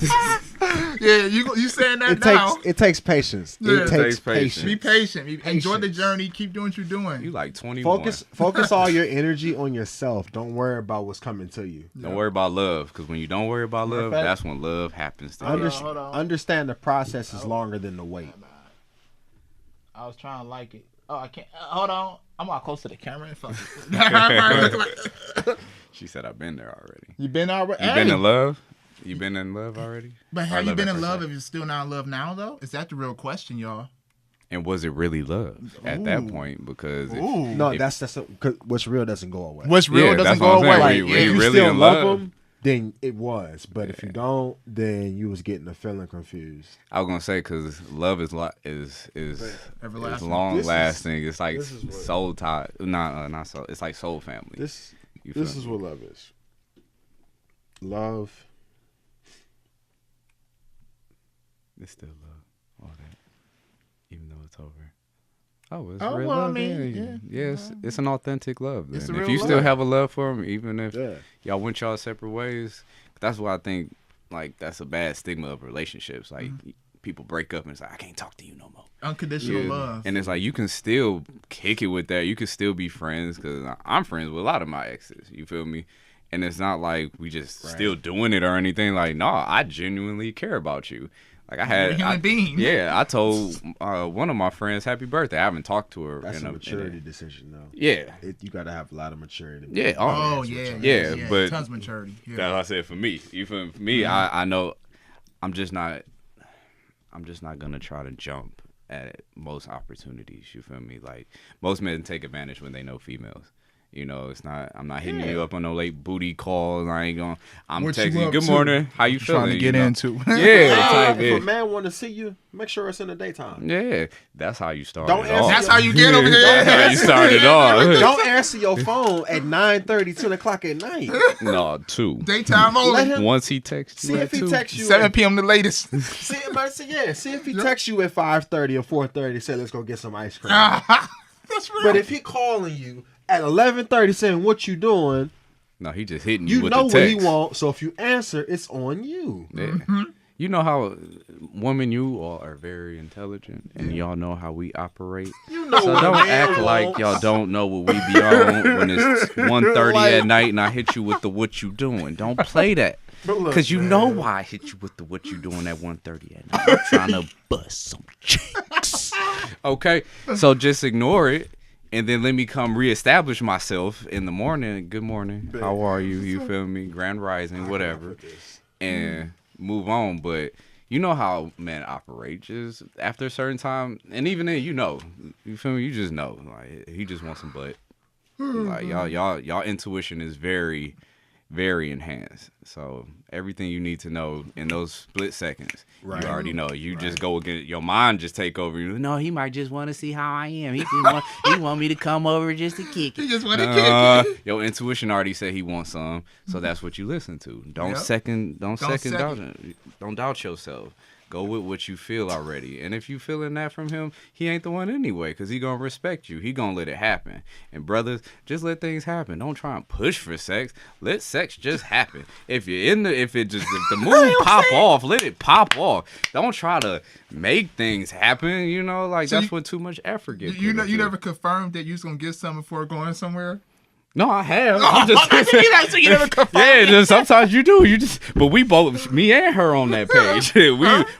Yeah, you saying that now. It takes patience. Yeah. It takes patience. Be patient. Enjoy the journey. Keep doing what you're doing. You like 21. Focus all your energy on yourself. Don't worry about what's coming to you. Don't worry about love, because when you don't worry about love, that's when love happens to you. Hold on. Understand the process is longer than the wait. I was trying to like it. Oh, I can't. Hold on. I'm all close to the camera and fuck it. She said, I've been there already. You been already? You been in love? You been in love already? But Or have you been at in first love sight? if you're still not in love now, though? Is that the real question, y'all? And was it really love at that Ooh. point? Because Ooh. No, that's cause what's real doesn't go away. What's real Yeah, doesn't that's go what I'm saying. away. When if you you really still in love love? them, then it was. But if you don't, then you was getting the feeling confused. I was gonna say, because love is Everlasting. long lasting. It's like this is what- soul tie. Not soul. It's like soul family. This You feel is me? what love is. Love. It's still love. All that, even though it's over. Oh, it's Oh, real well, I love. mean, yeah. It's an authentic love. It's Then. a If real you still love. have a love for him, even if Yeah. y'all went y'all separate ways, that's why I think like that's a bad stigma of relationships. Like people break up and it's like, I can't talk to you no more. Unconditional Yeah. love. And it's like you can still kick it with that. You can still be friends, because I'm friends with a lot of my exes. You feel me? And it's not like we just still doing it or anything. Like, no, I genuinely care about you. Like I had You're a human being. Yeah, I told one of my friends happy birthday. I haven't talked to her. That's a maturity decision, though. Yeah. You got to have a lot of maturity. Yeah. Oh, yeah. But Tons of maturity. Yeah. that's what I said for me. You feel me? For me, I know I'm just not gonna try to jump at most opportunities. You feel me? Like most men take advantage when they know females. You know, it's not. I'm not hitting you up on no late booty calls. I ain't going. I'm What you texting. up Good to? morning. How you feeling? Trying to get you know? into. Yeah. type If it. a man want to see you, make sure it's in the daytime. Yeah. That's how you start. Don't it answer off. That's how you get over there. That's how you started off. Don't answer your phone at 9:30, 10 o'clock at night. No, 2. Daytime Let only. him Once he texts you see at if he 2. texts you. 7 p.m. the latest. See if he texts you at 5:30 or 4:30, say let's go get some ice cream. That's real. But if he calling you at 11:30 saying what you doing, No, he just hitting you you with know the what he text. want. So if you answer, it's on you. Yeah. You know how women, you all are very intelligent, and y'all know how we operate. You know So what a don't man act like wants. y'all don't know what we be on when it's 1:30 Like- at night and I hit you with the what you doing. Don't play that. But look, Because you man, know why I hit you with the what you doing at 1:30 at night. I'm trying to bust some chicks. Okay? So just ignore it and then let me come reestablish myself in the morning. Good morning. How are you? You feel me? Grand rising, whatever. And move on. But you know how men operate just after a certain time. And even then, you feel me? You just know. Like, he just wants some butt. Like, y'all intuition is very, very enhanced. So everything you need to know in those split seconds, you already know. You just go against your mind, just take over. You know, he might just want to see how I am. He want me to come over just to kick it. He just want to kick it. Your intuition already said he wants some, so that's what you listen to. Don't second doubt it. Don't doubt yourself. Go with what you feel already. And if you feeling that from him, he ain't the one anyway, because he going to respect you. He going to let it happen. And brothers, just let things happen. Don't try and push for sex. Let sex just happen. If the mood pop off, let it pop off. Don't try to make things happen, so that's what too much effort gets. You never confirmed that you was going to get something before going somewhere? No, I have. So you never confirmed. Yeah, sometimes you do. But we both, me and her, on that page.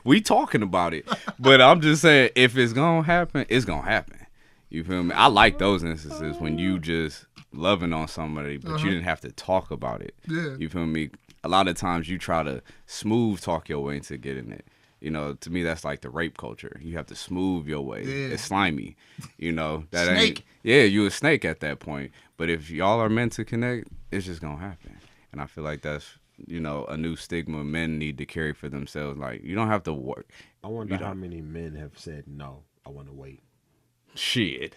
we talking about it. But I'm just saying, if it's gonna happen, it's gonna happen. You feel me? I like those instances when you just loving on somebody, but you didn't have to talk about it. Yeah. You feel me? A lot of times you try to smooth talk your way into getting it. To me, that's like the rape culture. You have to smooth your way. Yeah. It's slimy. That snake. You a snake at that point. But if y'all are meant to connect, it's just gonna happen. And I feel like that's a new stigma men need to carry for themselves. Like, you don't have to work. I wonder how many men have said no. I want to wait. Shit.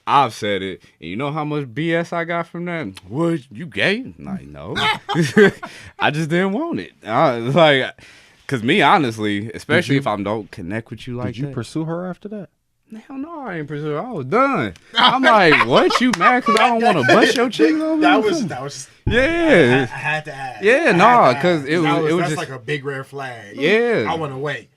I've said it, and you know how much BS I got from that? What, you gay? Like, no. I just didn't want it. Because me, honestly, especially if I don't connect with you like that. Did you pursue her after that? Hell no, I ain't pursue her. I was done. I'm like, what? You mad because I don't want to bust your cheeks over? That was. Yeah. I had to ask. Yeah, no, because it was that's just like a big red flag. Yeah. I want to wait.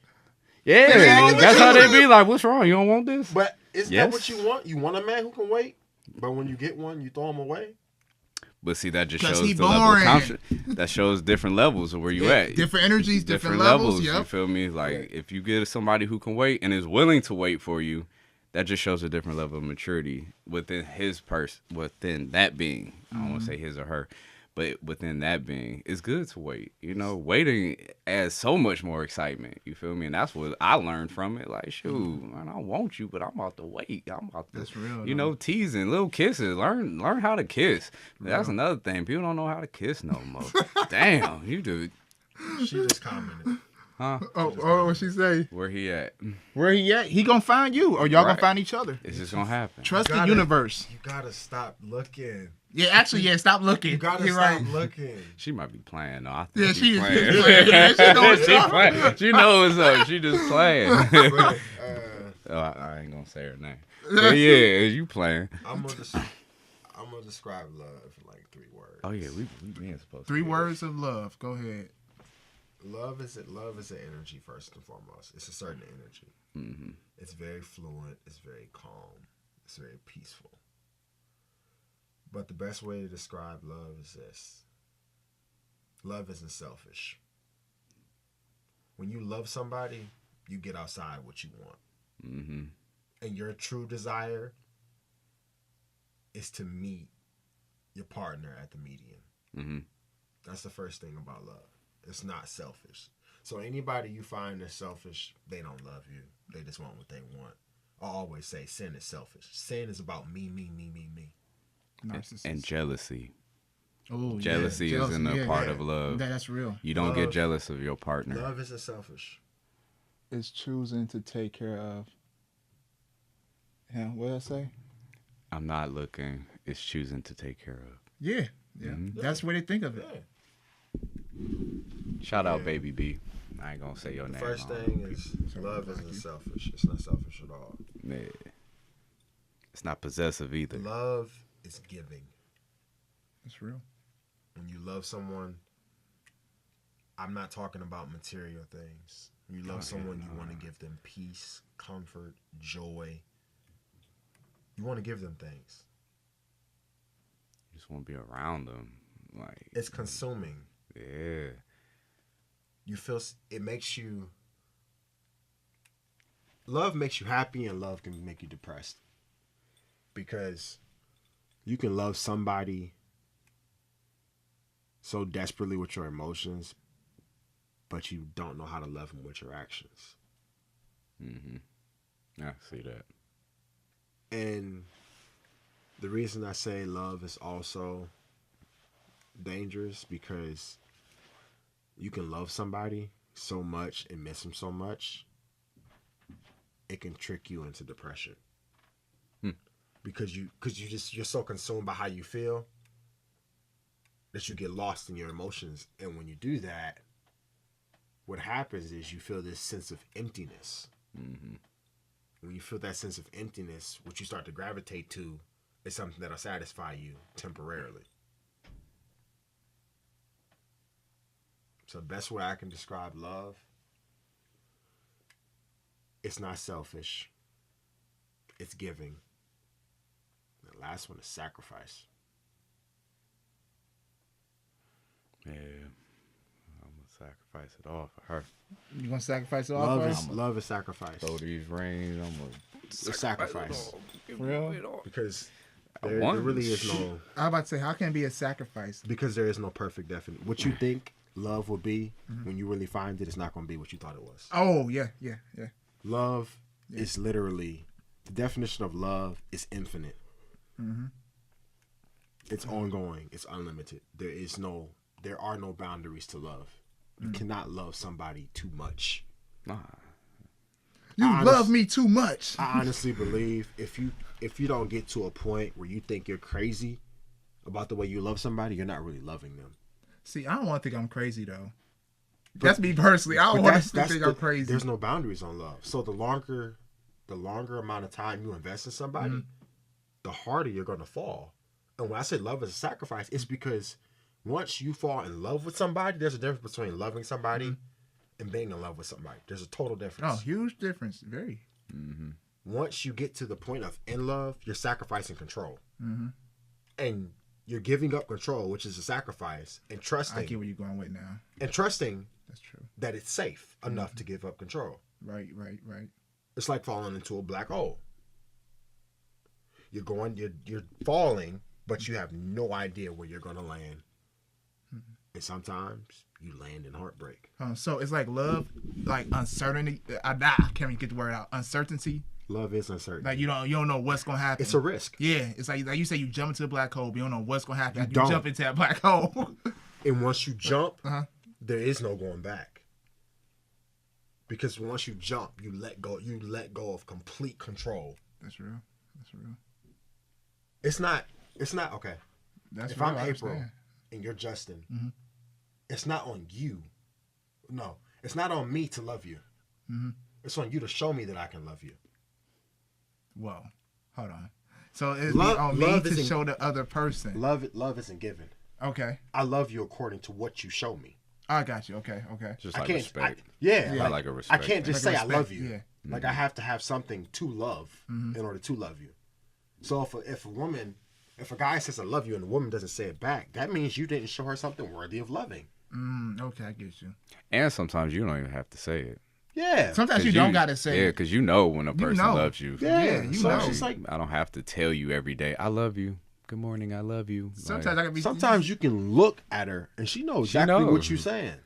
Yeah, that's how they be like, what's wrong? You don't want this? But isn't that what you want? You want a man who can wait? But when you get one, you throw him away? But see, that just shows the level of confidence. That shows different levels of where you at. Different energies, different levels. Yep. You feel me? Like, if you get somebody who can wait and is willing to wait for you, that just shows a different level of maturity within within that being. I don't want to say his or her, but within that being, it's good to wait. Waiting adds so much more excitement. You feel me? And that's what I learned from it. Like, shoot, man, I want you, but I'm about to wait. I'm about to, that's real, teasing, little kisses. Learn how to kiss. That's another thing. People don't know how to kiss no more. Damn, you do. She just commented. Huh? Oh, what she say? Where he at? Where he at? He gonna find you, or y'all gonna find each other. It's just gonna happen. Trust the universe. You gotta stop looking. Yeah, actually, stop looking. You gotta stop looking. She might be playing though. I think she's playing. playing. She knows what's up. She just playing. I ain't gonna say her name. But yeah, you playing. I'm gonna describe love in like 3 words. Oh yeah, we being supposed to. 3 words of love. Go ahead. Love is an energy first and foremost. It's a certain energy. Mm-hmm. It's very fluent. It's very calm. It's very peaceful. But the best way to describe love is this. Love isn't selfish. When you love somebody, you get outside what you want. Mm-hmm. And your true desire is to meet your partner at the median. Mm-hmm. That's the first thing about love. It's not selfish. So anybody you find that's selfish, they don't love you. They just want what they want. I always say sin is selfish. Sin is about me. And jealousy. Oh, jealousy isn't a part of love. That's real. You don't get jealous of your partner. Love isn't selfish. It's choosing to take care of. Yeah, what did I say? I'm not looking. It's choosing to take care of. Yeah. Mm-hmm. That's the way they think of it. Yeah. Shout out, Baby B. I ain't gonna say your name. First thing is love isn't selfish. It's not selfish at all. Yeah. It's not possessive either. Love is giving. It's real. When you love someone, I'm not talking about material things. When you love someone, you want to give them peace, comfort, joy. You want to give them things. You just want to be around them. Like, it's consuming. Yeah. You feel it makes you. Love makes you happy, and love can make you depressed. because you can love somebody so desperately with your emotions, but you don't know how to love them with your actions. I see that. And the reason I say love is also dangerous because you can love somebody so much and miss them so much, it can trick you into depression. Because you're so consumed by how you feel that you get lost in your emotions. And when you do that, what happens is you feel this sense of emptiness. When you feel that sense of emptiness, what you start to gravitate to is something that'll satisfy you temporarily. So the best way I can describe love, it's not selfish. It's giving. The last one is sacrifice. Yeah. I'm going to sacrifice it all for her. You gonna sacrifice it all for us? Love is sacrifice. Throw these rings. I'm going to sacrifice. For real? Because there really is no... I was about to say, how can it be a sacrifice? Because there is no perfect definition. What you think love will be, when you really find it, it's not going to be what you thought it was. Oh, yeah. Love is literally... The definition of love is infinite. It's ongoing. It's unlimited. There are no boundaries to love. You cannot love somebody too much. You love me too much. I honestly believe if you don't get to a point where you think you're crazy about the way you love somebody, you're not really loving them. See, I don't want to think I'm crazy though. That's me personally. I don't want to think I'm crazy. There's no boundaries on love. So the longer amount of time you invest in somebody, the harder you're going to fall. And when I say love is a sacrifice, it's because once you fall in love with somebody, there's a difference between loving somebody and being in love with somebody. There's a total difference. Oh, huge difference. Very. Once you get to the point of in love, you're sacrificing control. And you're giving up control, which is a sacrifice, and trusting. I get where you're going with now. And trusting That's true. that it's safe enough to give up control. Right. It's like falling into a black hole. You're falling, but you have no idea where you're going to land. And sometimes you land in heartbreak. So it's like love, like uncertainty. I can't even get the word out. Uncertainty. Love is uncertain. Like you don't know what's gonna happen. It's a risk. Yeah, it's like you say you jump into a black hole, but you don't know what's gonna happen. You jump into that black hole. And once you jump, there is no going back. Because once you jump, you let go. You let go of complete control. That's real. It's not okay. That's if real, I'm April and you're Justin, it's not on you. No, it's not on me to love you. It's on you to show me that I can love you. Whoa, hold on. So it's on me to show the other person. Love isn't given. Okay. I love you according to what you show me. I got you. Okay. Just like respect. I like a respect. I can't just say respect, I love you. Yeah. Like I have to have something to love in order to love you. So if a guy says I love you and the woman doesn't say it back, that means you didn't show her something worthy of loving. Okay, I get you. And sometimes you don't even have to say it. Yeah. Sometimes you don't gotta say it. Yeah, because you know when a person loves you. Yeah, you so know. it's just like I don't have to tell you every day, I love you. Good morning, I love you. Sometimes you can look at her and she knows exactly what you're saying.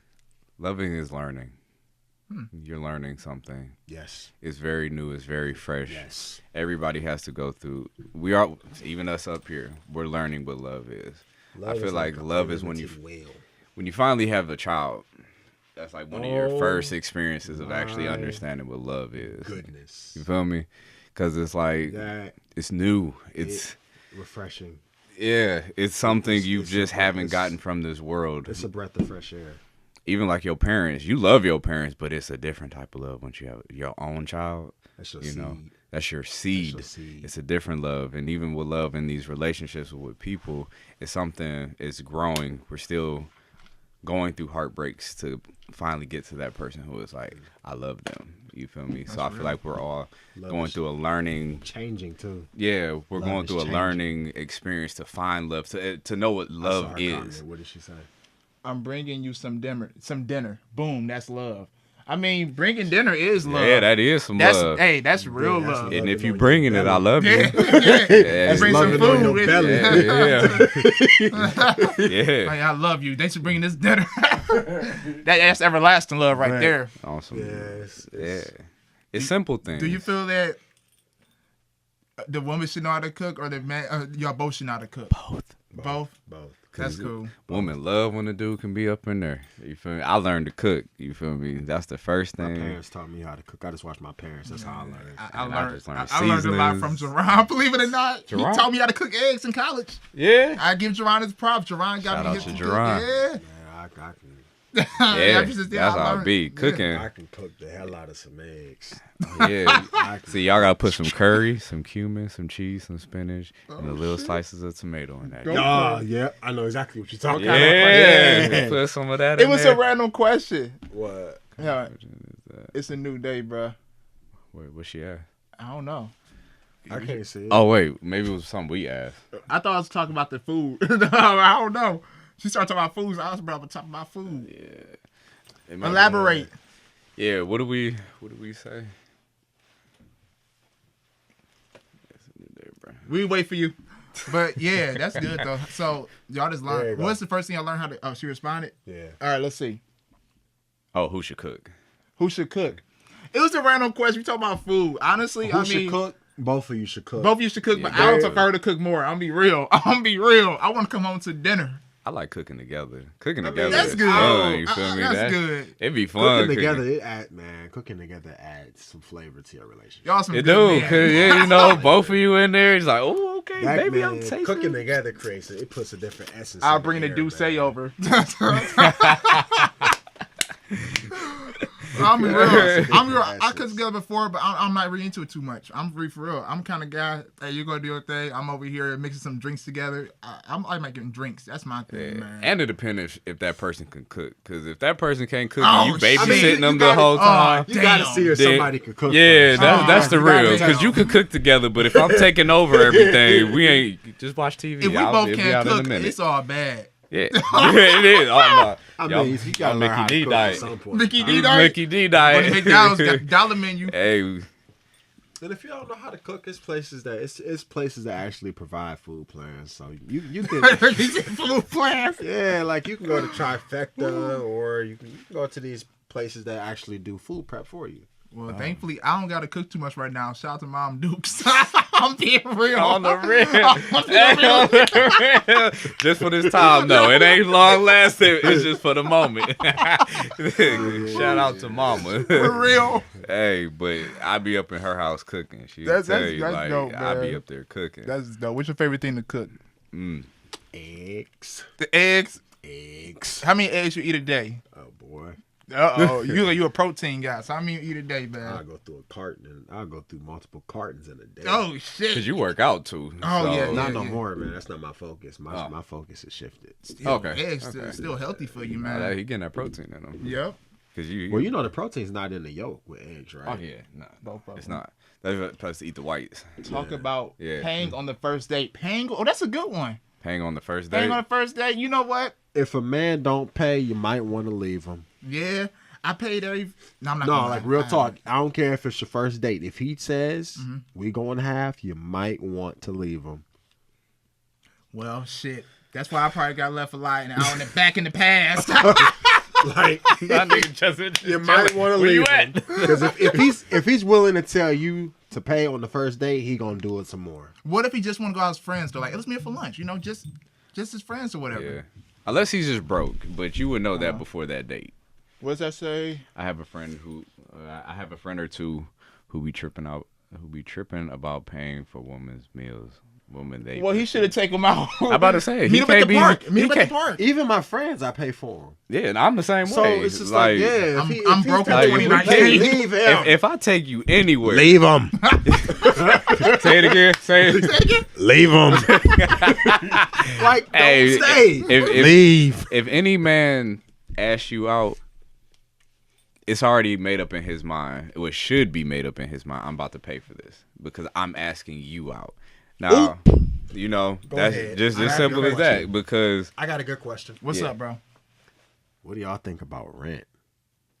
Loving is learning. You're learning something. Yes. It's very new. It's very fresh. Yes. Everybody has to go through. We are, even us up here, we're learning what love is. I feel like love is when you finally have a child. That's like one of your first experiences of actually understanding what love is. Goodness. You feel me? Because it's like, it's new. It's refreshing. Yeah. It's something you just haven't gotten from this world. It's a breath of fresh air. Even like your parents, you love your parents, but it's a different type of love once you have your own child. That's your seed. That's your seed. It's a different love. And even with love in these relationships with people, it's something, it's growing. We're still going through heartbreaks to finally get to that person who is like, I love them. You feel me? So I feel like we're all going through a learning. Changing too. Yeah, we're going through a learning experience to find love, to know what love is. What did she say? I'm bringing you some dinner. Boom, that's love. I mean, bringing dinner is love. Yeah, that is some love. Hey, that's real Yeah, that's love. love. And if you on bringing your it, I belly. love you. Yeah. Bring some loving on your food. belly. Yeah. Hey, I love you. Thanks for bringing this dinner. That's everlasting love right there. Awesome. Yes. Yeah. It's simple things. Do you feel that the woman should know how to cook, or the man? Y'all both should know how to cook. Both. That's cool. Women love when the dude can be up in there. You feel me? I learned to cook. You feel me? That's the first My thing. parents taught me how to cook. I just watched my parents. That's how I learned. I learned a lot from Jerron. Believe it or not, Jerron? he taught me how to cook eggs in college. Yeah. I give Jerron his props. Jerron got Shout me out his to cook. Jerron. Yeah. Yeah, I can. Yeah. Ever since then, That's I how I learned. be. Cooking. I can cook the hell out of some eggs. Yeah. See, y'all gotta put some curry, some cumin, some cheese, some spinach, and the little slices of tomato in that. Oh, yeah. I know exactly what you're talking Yeah. about. Put some of that It in was there. a random question. What? Yeah, it's a new day, bro. Wait, what she asked? I don't know. I can't see it. Oh, wait. Maybe it was something we asked. I thought I was talking about the food. I don't know. She started talking about food. So I was about to talk about food. Yeah. Elaborate. Yeah, what do we say? It's a new day, bro. We wait for you. But yeah, that's good though. So y'all just There you learned. go. What's the first thing y'all learned how to? Oh, she responded. Yeah. All right, let's see. Oh, who should cook? Who should cook? It was a random question. We talking about food. Honestly, Who I should mean, cook? Both of you should cook. both of you should cook, but Yeah, I would yeah. prefer to cook more. I'm gonna be real. I want to come home to dinner. I like cooking together. Cooking mean, together That's is good. fun. You feel me? That's good. It'd be fun. Cooking together, cooking together adds some flavor to your relationship. Y'all some It good do, men. cause yeah, you know, both of you in there. It's like, oh, okay, That, maybe man, I'm tasting. cooking together creates it. It puts a different essence. I'll in bring the air, Douce man. over. I'm real. I cooked together before, but I'm not really into it too much. I'm free for real. I'm kind of guy. Hey, you gonna do your thing. I'm over here mixing some drinks together. I like getting drinks. That's my thing, man. And it depends if that person can cook. Because if that person can't cook, Oh, and you shit. babysitting I mean, them you the gotta- whole time. You gotta Damn. see if Then- somebody can cook. Yeah, first. that's the you gotta real. take Because that you off. can cook together, but if I'm taking over everything, we ain't just watch TV. If we I'll both be can't out in a cook, minute. it's all bad. Yeah, it is. Oh, no. I Y'all- mean, you gotta y'all learn how to Mickey D cook at diet. some point. Mickey D diet. Mickey D On diet. the McDonald's got dollar menu. Hey, And if you don't know how to cook, it's places that actually provide food plans. So you can Food plans. yeah, like you can go to Trifecta or you can go to these places that actually do food prep for you. Well, thankfully, I don't gotta cook too much right now. Shout out to Mom Dukes. I'm being real. on the real. I'm being Hey, real. on the real. Just for this time, though. It ain't long lasting. It's just for the moment. Shout out to Mama. For real. Hey, but I be up in her house cooking. She That's tell you, dope, I be man. up there cooking. That's dope. What's your favorite thing to cook? Eggs. The eggs. Eggs. How many eggs you eat a day? Oh boy. You a protein guy. So how many you eat a day, man? I'll go through a carton and I'll go through multiple cartons in a day. Oh shit. Because you work out, too. Oh, yeah. Not no more, man. That's not my focus. My focus is shifted. Still, Okay. Eggs Okay. still healthy for you, Nah, man. he getting that protein in him. Yep. Cause you, Well, you know the protein's not in the yolk with eggs, right? Oh, yeah. No, Both of it's them. not. They're supposed to eat the whites. Talk about Yeah. paying on the first date. Paying. Oh, that's a good one. Paying on the first Paying date. on the first date. You know what? If a man don't pay, you might want to leave him. Yeah, I paid every. No, I'm not. No, gonna like lie. real talk. I don't care if it's your first date. If he says we going half, you might want to leave him. Well, shit. That's why I probably got left a lot and out in the back in the past. Like That nigga just you might want to Where you leave at? him because if he's willing to tell you to pay on the first date, he gonna do it some more. What if he just want to go out as friends? Though, like, let's meet for lunch. You know, just as friends or whatever. Yeah. Unless he's just broke, but you would know that before that date. What does that say? I have a friend or two who be tripping about paying for women's meals. Women Well, he should have taken him out. I'm about to say, Meet him at the park. Meet him at the park. Even my friends, I pay for them. Yeah, and I'm the same So way. it's just like, yeah, I'm if broke he's in telling you 2019. leave him. If I take you anywhere, Leave him. say it again. Say it. Leave him. Like, don't Hey, stay. if Leave. if any man asks you out, it's already made up in his mind. It should be made up in his mind. I'm about to pay for this because I'm asking you out. Now, you know, that's ahead. just I as have simple your as that. question. Because I got a good question. What's Yeah. up, bro? What do y'all think about rent?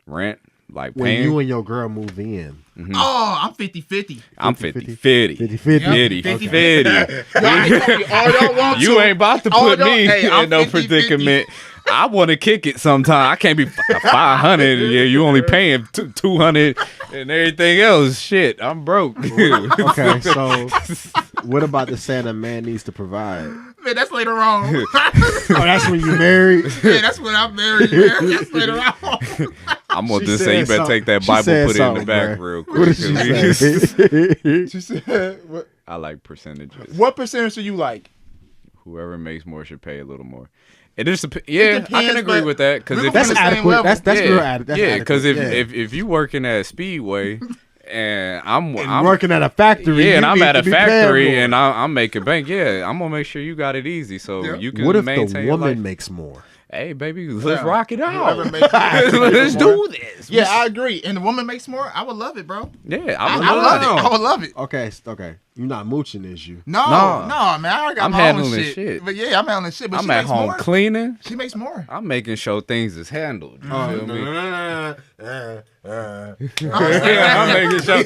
rent, like when paying. you and your girl move in. Oh, I'm 50-50. I'm 50-50. 50-50. 50-50. All y'all want You ain't about to All put y'all- me hey, I'm in no 50-50. predicament. I want to kick it sometime. I can't be 500. Yeah, you only paying 200 and everything else. Shit, I'm broke. Okay, so what about the saying a man needs to provide? Man, that's later on. Oh, that's when you married. Yeah, that's when I'm married, man. That's later on. I'm gonna She just say said you better take that she Bible, said put it in the something, back bruh. real What quick. did she say? She said, I like percentages. what percentage do you like? Whoever makes more should pay a little more. It is, yeah, I depends, can agree but with that because we're if That's on the same adequate. level. That's yeah, real adequate. yeah, because if if you working at Speedway and I'm working at a factory, yeah, and you I'm need at to a be paying factory more. and I'm making bank, yeah, I'm gonna make sure you got it easy so Yeah. you can What if maintain the your woman life. makes more? Hey, baby, let's Yeah. rock it out. Whoever makes Let's more. do this. Yeah, I agree. And the woman makes more, I would love it, bro. Yeah, I would love it. know. I would love it. Okay, You're not mooching, is you? No, Nah. no, man. I got I'm my own handling shit. shit. But yeah, I'm handling shit. But I'm she at makes home more. cleaning. She makes more. I'm making sure things is handled. You feel me? Yeah, I'm making sure.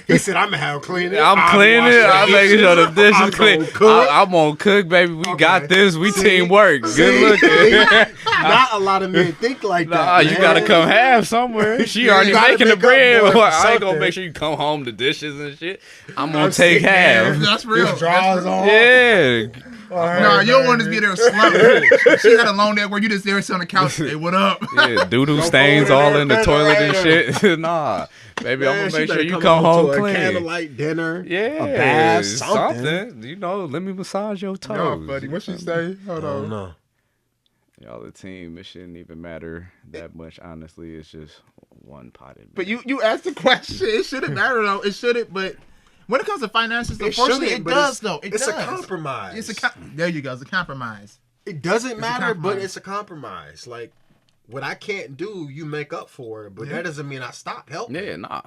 He said, I'm gonna have cleaning. I'm cleaning. I'm making sure the dishes I'm clean. gonna cook. I'm gonna cook, baby. We got this. We teamwork. See? Good looking. Not a lot of men think like Nah, that. you man. gotta come half somewhere. She You already gotta making the make up bread. for it for I ain't gonna something. make sure you come home to dishes and shit. I'm gonna I'm take sick, half. man. That's real. Drawers on. Yeah. No, you don't want to be there slumping. She got a loan there where you just there sitting on the couch. Hey, what up? Yeah, doo-doo stains put it all in in the the toilet and refrigerator. shit. Nah, baby, I'm Man, gonna make she sure you better come home to a clean. candlelight dinner. Yeah, a bath, something. You know, let me massage your toes. No, buddy. What she say? Hold I don't on. know. Y'all, the team, it shouldn't even matter that much. Honestly, it's just one potted. But you asked the question. It shouldn't matter though. It shouldn't. But when it comes to finances, unfortunately, shouldn't, it but does though. It It's does. a compromise. There you go. It's a compromise. It doesn't a matter, but compromise. it's a compromise. Like, what I can't do, you make up for it. But that doesn't mean I stop helping. Yeah, nah.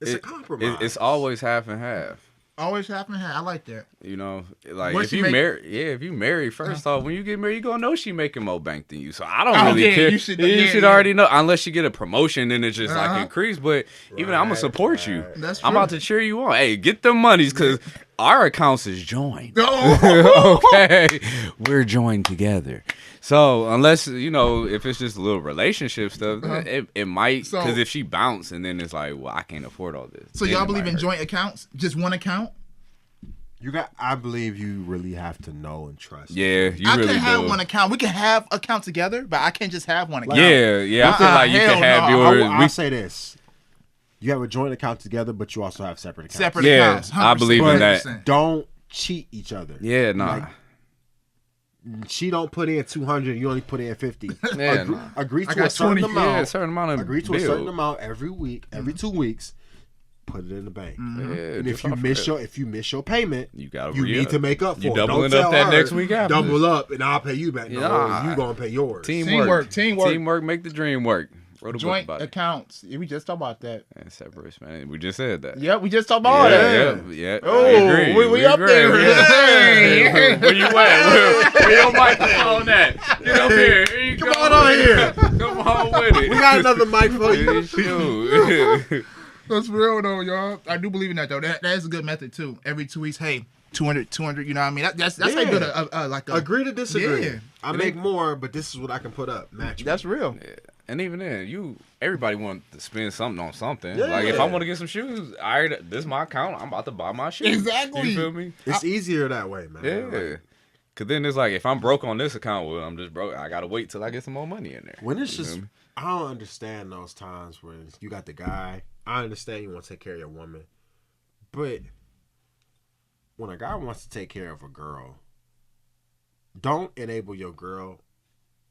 It's a compromise. It's always half and half. Always half and half. I like that. You know, like What if she you make- marry, if you marry, first off, when you get married, you gonna know she making more bank than you. So I don't Oh, really yeah, care. you should- You yeah, should yeah. already know, unless you get a promotion, then it's just Uh-huh. like increase. But even I'm gonna support you. That's I'm true. about to cheer you on. Hey, get the monies because our accounts is joined. No. Okay, we're joined together. So unless you know, if it's just a little relationship stuff, it might. So- Because if she bounce and then it's like, well, I can't afford all this. So then y'all it believe might in hurt. joint accounts? Just one account? I believe you really have to know and trust. Yeah, you I really can have do. one account. We can have account together, but I can't just have one account. Yeah. I feel like you hell can have no. yours. I'll say this. You have a joint account together, but you also have separate accounts. Separate Yeah, accounts. I believe in that. 100%. Don't cheat each other. Yeah, nah. Like, she don't put in 200, you only put in 50. Yeah, nah. Agree I to a got certain 20, amount. Yeah, a certain amount of Agree to bill. a certain amount every week, every 2 weeks. Put it in the bank. Yeah, And just if you off miss rip. your payment, You gotta you re-up. need to make up for You it. doubling Don't up tell that her, next week after. Double up and I'll pay you back. No, Nah. you gonna pay yours. Teamwork. Teamwork. Teamwork make the dream work. Wrote a book Joint about it. accounts. Yeah, we just talked about that. And separate, man. We just said that. Yeah, we just talked about all that. Yeah. Oh, I agree. we up agree. there. Yeah. Where you at? Where your microphone at? Get up here. Here you Come go. on here. Come on with it. We got another mic for you. Shoot. That's real though, y'all. I do believe in that though. That is a good method too. Every 2 weeks, hey, 200, you know what I mean? That's how you build a Agree to disagree. Yeah. I make more, but this is what I can put up. Match. That's real. And even then, everybody want to spend something on something. Yeah. Like if I want to get some shoes, this is my account. I'm about to buy my shoes. Exactly. You feel me? It's easier that way, man. Yeah. Cause then it's like if I'm broke on this account, well, I'm just broke. I gotta wait till I get some more money in there. When it's You just, feel me? I don't understand those times when you got the guy. I understand you want to take care of your woman, but when a guy wants to take care of a girl, don't enable your girl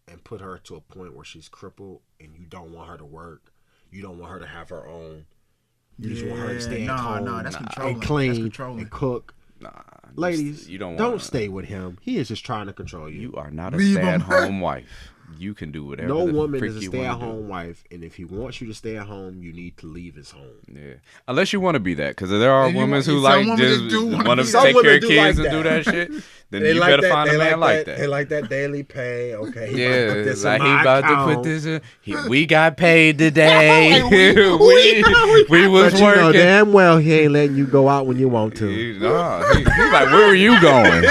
and put her to a point where she's crippled and you don't want her to work. You don't want her to have her own. You just want her to stay at home that's controlling. and That's clean controlling. and cook. Nah, Ladies, you don't stay with him. He is just trying to control you. You are not a Leave him. stay-at-home wife. you can do whatever. No the woman frick is a you wanna stay-at-home wife, and if he wants you to stay at home, you need to leave his home. Yeah, unless you want to be that, because there are And you women want- who some like women just just do wanna want be to that. take Some care women of do kids like and do that. that shit. Then you better find a man like that. They like that daily pay. Okay, he Yeah, about to put this like in he my about account. to put this in. We got paid today. Like, we was But you know working. damn well he ain't letting you go out when you want to. He's like, where are you going?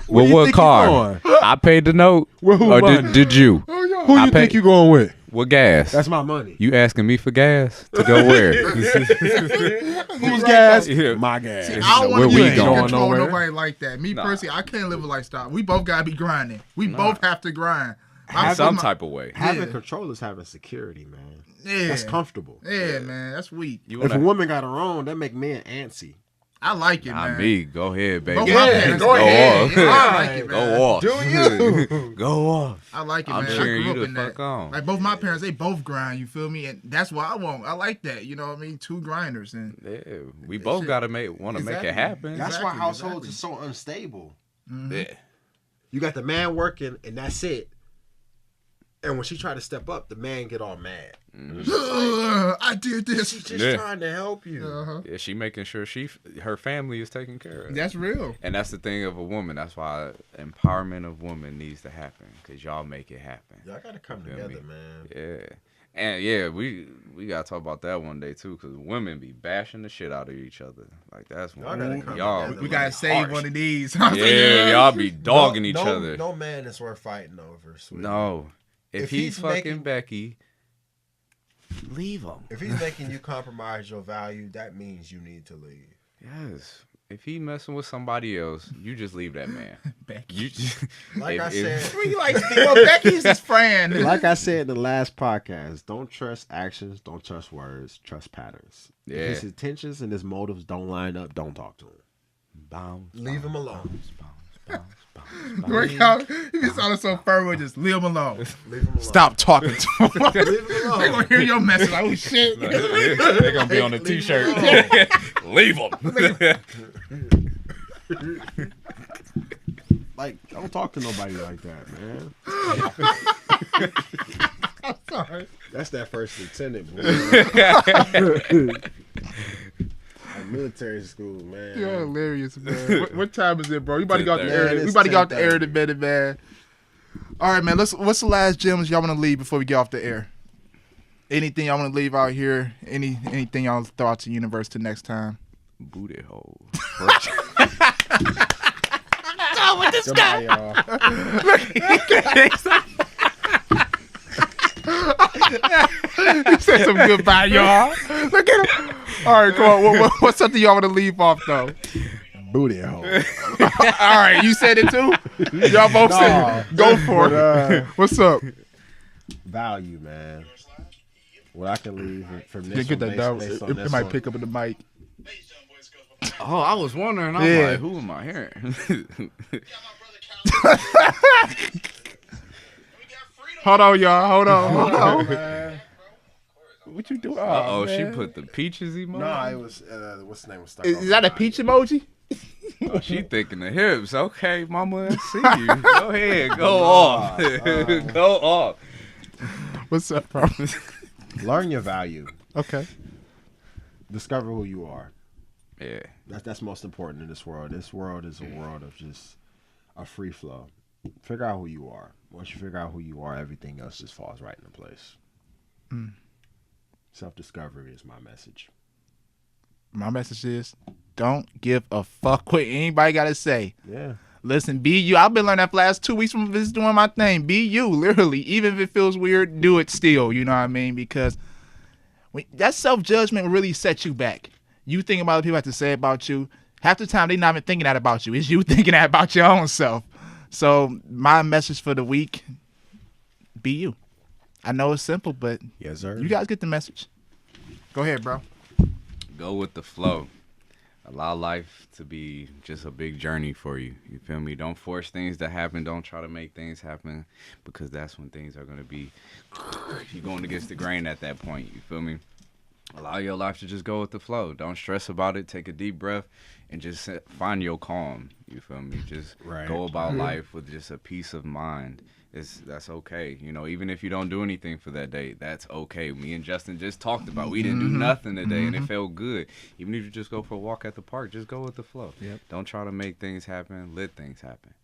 Well, you what think you car? going? I paid the note. Well, who Or money? did you? Who I you think paid- you going with? What gas? That's my money. You asking me for gas to go where? Whose gas? Yeah. My gas. I don't Where want to we be going? control Nowhere. nobody like that. Me personally, I can't live a lifestyle. We both gotta be grinding. We both have to grind. In some type of way. Having Yeah. control is having security, man. Yeah, That's comfortable. Yeah, man, that's weak. You If a wanna, woman got her own, that make men antsy. I like it, not man. me. Go ahead, baby. Both Yeah, my parents, go ahead. off. Yeah, I like it, man. Go off. Do you? Go off. I like it, I'm man. I cheering grew you up the in fuck that. on. Like both my parents, they both grind. You feel me? And that's what I want. I like that. You know what I mean? Two grinders, and Yeah, we both shit. gotta want to make Exactly. it happen. That's why Exactly, households exactly. are so unstable. Yeah. You got the man working, and that's it. And when she try to step up, the man get all mad. I did She's this. just Yeah. trying to help you. Uh-huh. Yeah, she making sure her family is taken care of. That's real. And that's the thing of a woman. That's why empowerment of women needs to happen, because y'all make it happen. Y'all gotta come Feel together, me? man. Yeah. And yeah, we gotta talk about that one day too, because women be bashing the shit out of each other. Like that's Y'all one. gotta come Y'all, together. We gotta save harsh. one of these. Yeah, y'all be dogging each other. No man is worth fighting over. Sweetie. No, if If he's he's fucking making- Becky, leave him. If he's making you compromise your value, that means you need to leave. Yes. If he messing with somebody else, you just leave that man. Becky. You just, Like I said, We like, well, Becky's his friend. like I said in the last podcast, don't trust actions, don't trust words, trust patterns. Yeah. If his intentions and his motives don't line up, don't talk to him. bounce, Leave him alone. bounce, bounce, bounce, bounce. Work out. He be sounding so firm with just leave him alone. Leave him alone. Stop talking to him. Leave him They alone. gonna hear your message. Like, oh shit. They're gonna be on the Leave t-shirt. him Leave him. Like, don't talk to nobody like that, man. Sorry. That's that first lieutenant, boy. Like military school, man. You're hilarious, man. What time is it, bro? You about to go out the 10:30. air. Man, We it's about to go out the air 10:30. in a minute, man. All right, man. What's the last gems y'all want to leave before we get off the air? Anything y'all want to leave out here? Anything y'all throw out to the universe to next time? Booty hole. Goodbye, y'all. Say some goodbye, y'all. Look at him. All right, come on. What's something y'all want to leave off though? Booty hole. All right, you said it too. Y'all both said it. Go for it. What's up? Value, man. What I can leave from this Get one that down. based on It this might one. pick up in the mic. Oh, I was wondering. I'm Yeah. like, who am I hearing? Hold on, y'all. Hold on. What you doing? Oh, she man. put the peaches emoji. No, it was what's the name was stuck. Is on that my a peach emoji? Oh, she thinking the hips. Okay, mama, I see you. Go ahead, go off, go off. What's up, bro? Learn your value. Okay. Discover who you are. Yeah, That's most important in this world. This world is a world of just a free flow. Figure out who you are. Once you figure out who you are, everything else just falls right into place. Self-discovery is my message. My message is don't give a fuck what anybody got to say. Yeah. Listen, be you. I've been learning that for the last 2 weeks from just doing my thing. Be you, literally. Even if it feels weird, do it still. You know what I mean? Because that self-judgment really sets you back. You think about what people have to say about you. Half the time, they're not even thinking that about you. It's you thinking that about your own self. So my message for the week, be you. I know it's simple, but Yes, sir. you guys get the message. Go ahead, bro. go with the flow. Allow life to be just a big journey for you. You feel me? Don't force things to happen. Don't try to make things happen, because that's when things are gonna be. You're going against the grain at that point. You feel me? Allow your life to just go with the flow. Don't stress about it. Take a deep breath and just find your calm. You feel me? Just go about life with just a peace of mind. That's okay. You know, even if you don't do anything for that day, that's okay. Me and Justin just talked about we didn't do nothing today and it felt good. Even if you just go for a walk at the park, just go with the flow. Yep. Don't try to make things happen. Let things happen.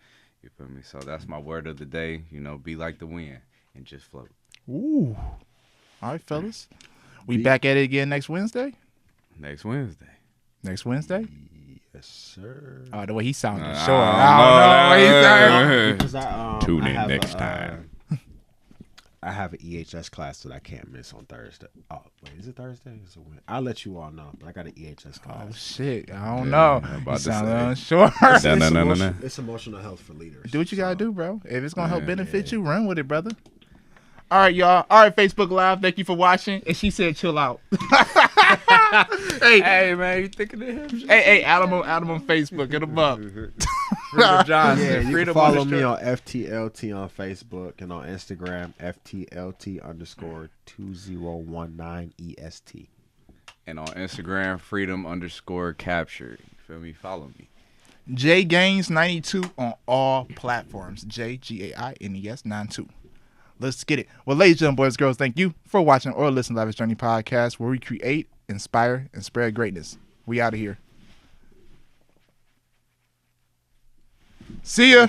You feel me? So that's my word of the day. You know, be like the wind and just float. Ooh. All right, fellas. We back at it again next Wednesday? Next Wednesday. Next Wednesday? Yes, sir. Oh, the way he sounded sure. I don't know. Because Tune in next time. I have an EHS class that I can't miss on Thursday. Oh, wait, is it Thursday? Is it I'll let you all know, but I got an EHS class. Oh, shit. I don't know. About You to sound say. unsure. It's emotional health for leaders. Do what you got to do, bro. If it's going to help benefit you, run with it, brother. All right, y'all. All right, Facebook Live. Thank you for watching. And she said, chill out. Hey, man, you thinking of him? Hey, add him on Facebook. Get him up. Freedom Johnson. Yeah, you Freedom can follow me on FTLT on Facebook and on Instagram, FTLT_2019EST. And on Instagram, freedom_captured. You feel me? Follow me. J Gaines 92 on all platforms. JGAINES 92. Let's get it. Well, ladies and gentlemen, boys and girls, thank you for watching or listening to Lavish Journey podcast, where we create, inspire, and spread greatness. We out of here. See ya.